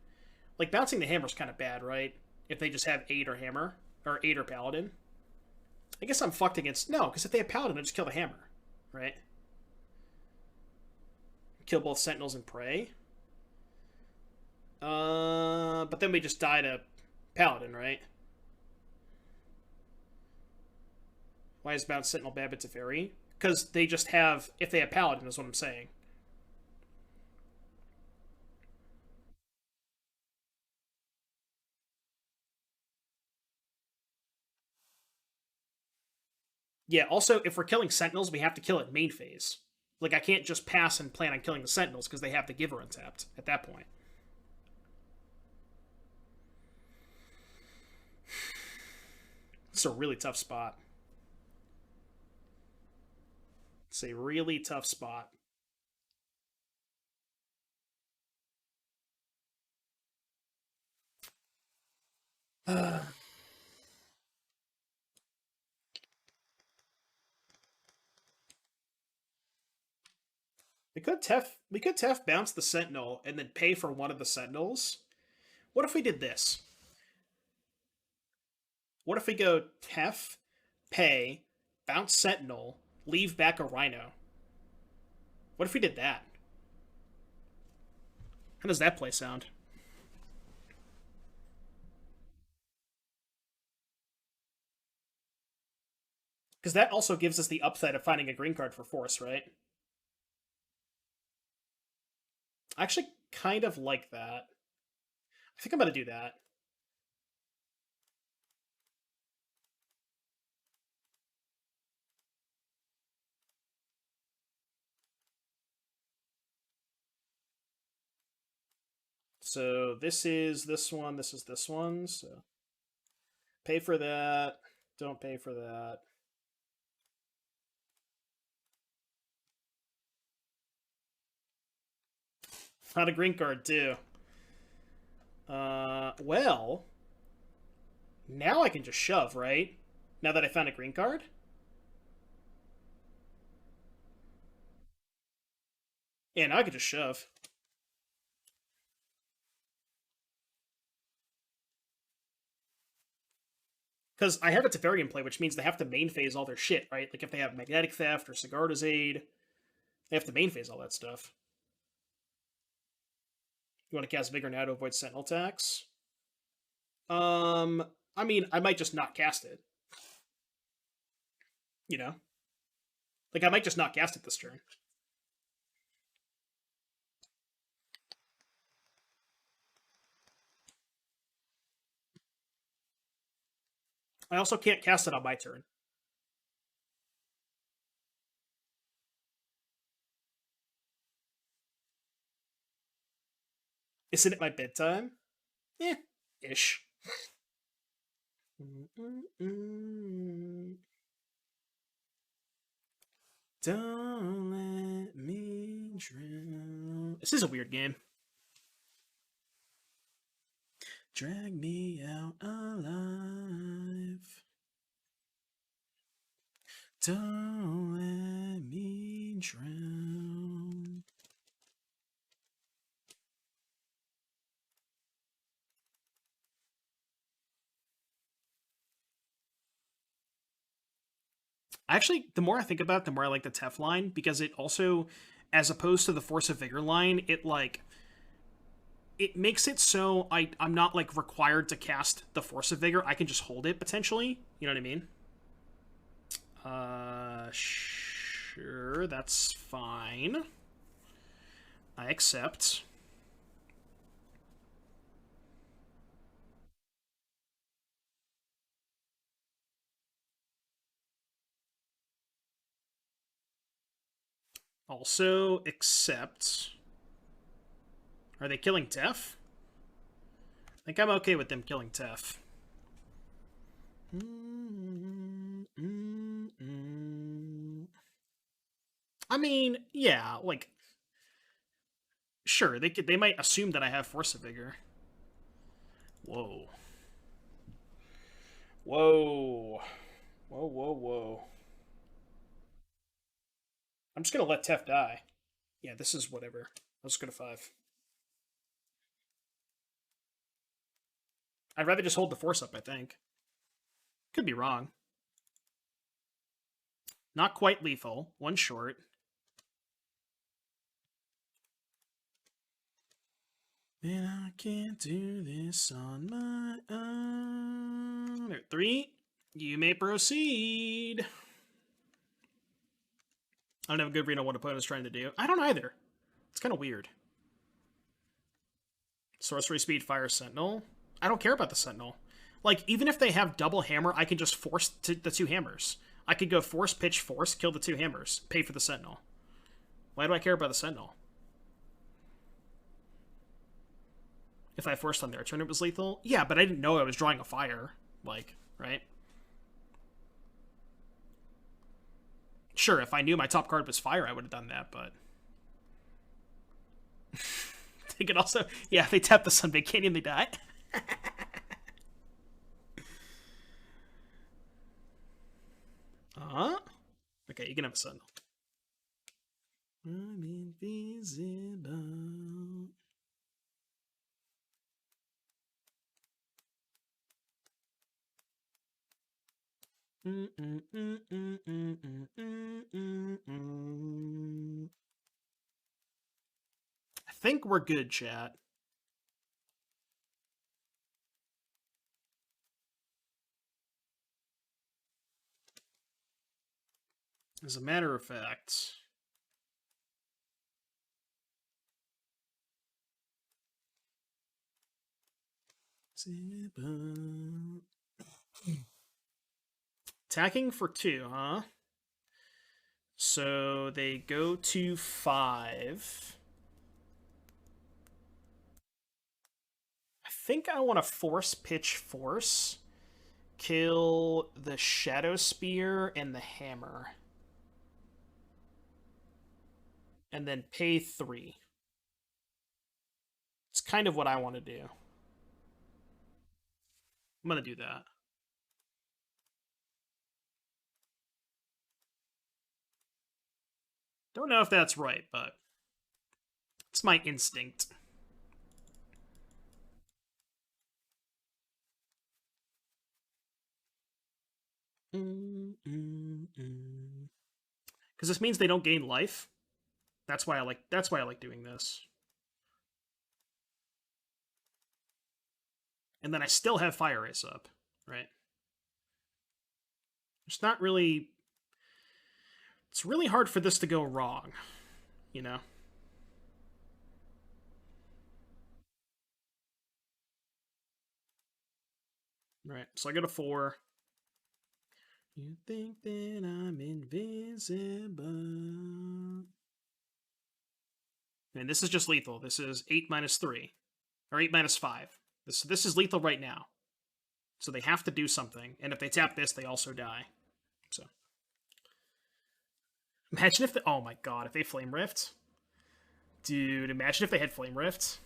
Like, bouncing the Hammer is kind of bad, right? If they just have 8 or Hammer, or 8 or Paladin. I guess I'm fucked against... No, because if they have Paladin, I just kill the Hammer, right? Kill both Sentinels and Prey. But then we just die to Paladin, right? Why is Bounce Sentinel bad but Teferi? Because they just have, if they have Paladin, is what I'm saying. Yeah, also, if we're killing Sentinels, we have to kill it main phase. Like, I can't just pass and plan on killing the Sentinels because they have the Giver untapped at that point. It's a really tough spot. It's a really tough spot. We could Tef bounce the Sentinel and then pay for one of the Sentinels. What if we did this? What if we go Tef, pay, bounce Sentinel, leave back a Rhino? What if we did that? How does that play sound? Because that also gives us the upside of finding a green card for Force, right? I actually kind of like that. I think I'm going to do that. So this is this one, this is this one, so pay for that, don't pay for that. Not a green card, too. Well, now I can just shove, right? Now that I found a green card? Yeah, now I can just shove. Because I have a Teferi in play, which means they have to main phase all their shit, right? Like if they have Magnetic Theft or Sigarda's Aid, they have to main phase all that stuff. You want to cast Vigor now to avoid Sentinel attacks? Um, I mean, I might just not cast it. You know? Like, I might just not cast it this turn. I also can't cast it on my turn. Isn't it my bedtime? Eh, ish. Don't let me drown. This is a weird game. Drag me out alive. Don't let me drown. Actually, the more I think about it, the more I like the Tef line, because it also, as opposed to the Force of Vigor line, it makes it so I'm not like required to cast the Force of Vigor. I can just hold it potentially. You know what I mean? Sure, that's fine. I accept. Also accept. Are they killing Tef? I think I'm okay with them killing Tef. I mean, yeah, like, sure, they might assume that I have Force of Vigor. Whoa. Whoa. Whoa, whoa, whoa. I'm just gonna let Tef die. Yeah, this is whatever. Let's go to 5. I'd rather just hold the Force up, I think. Could be wrong. Not quite lethal. One short. And I can't do this on my own. 3, you may proceed. I don't have a good read on what opponent's trying to do. I don't either. It's kind of weird. Sorcery speed, fire sentinel. I don't care about the sentinel. Like, even if they have double hammer, I can just force the 2 hammers. I could go force, pitch, force, kill the 2 hammers, pay for the sentinel. Why do I care about the sentinel? If I forced on their turn, it was lethal? Yeah, but I didn't know I was drawing a fire. Like, right? Sure, if I knew my top card was fire, I would have done that, but... they could also... Yeah, if they tap the Sunbaked Canyon, they die. Okay, you can have a sentinel. I'm invisible. I think we're good, chat. As a matter of fact... Attacking for 2, huh? So they go to 5. I think I want to force, pitch, force. Kill the Shadow Spear and the Hammer. And then pay 3. It's kind of what I want to do. I'm going to do that. Don't know if that's right, but it's my instinct. Because this means they don't gain life. That's why I like doing this. And then I still have Fire Ace up, right? It's not really... It's really hard for this to go wrong, you know? Right, so I go to 4. You think that I'm invisible. And this is just lethal. This is 8 minus 3. Or 8 minus 5. This is lethal right now. So they have to do something. And if they tap this, they also die. So... Imagine if oh my god, if they Flame Rift. Dude, imagine if they had Flame Rift.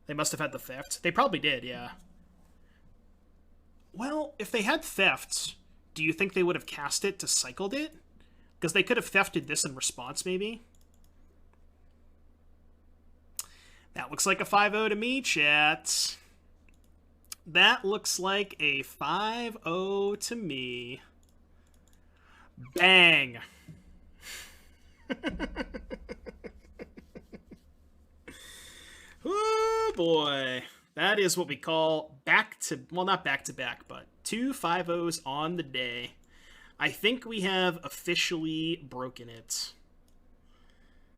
They must have had the Theft. They probably did, yeah. Well, if they had Theft, do you think they would have cast it to cycled it? Because they could have thefted this in response, maybe? That looks like a 5-0 to me, chat. That looks like a 5-0 to me. Bang! Oh boy, that is what we call not back to back, but 2 5-0s on the day. I think we have officially broken it.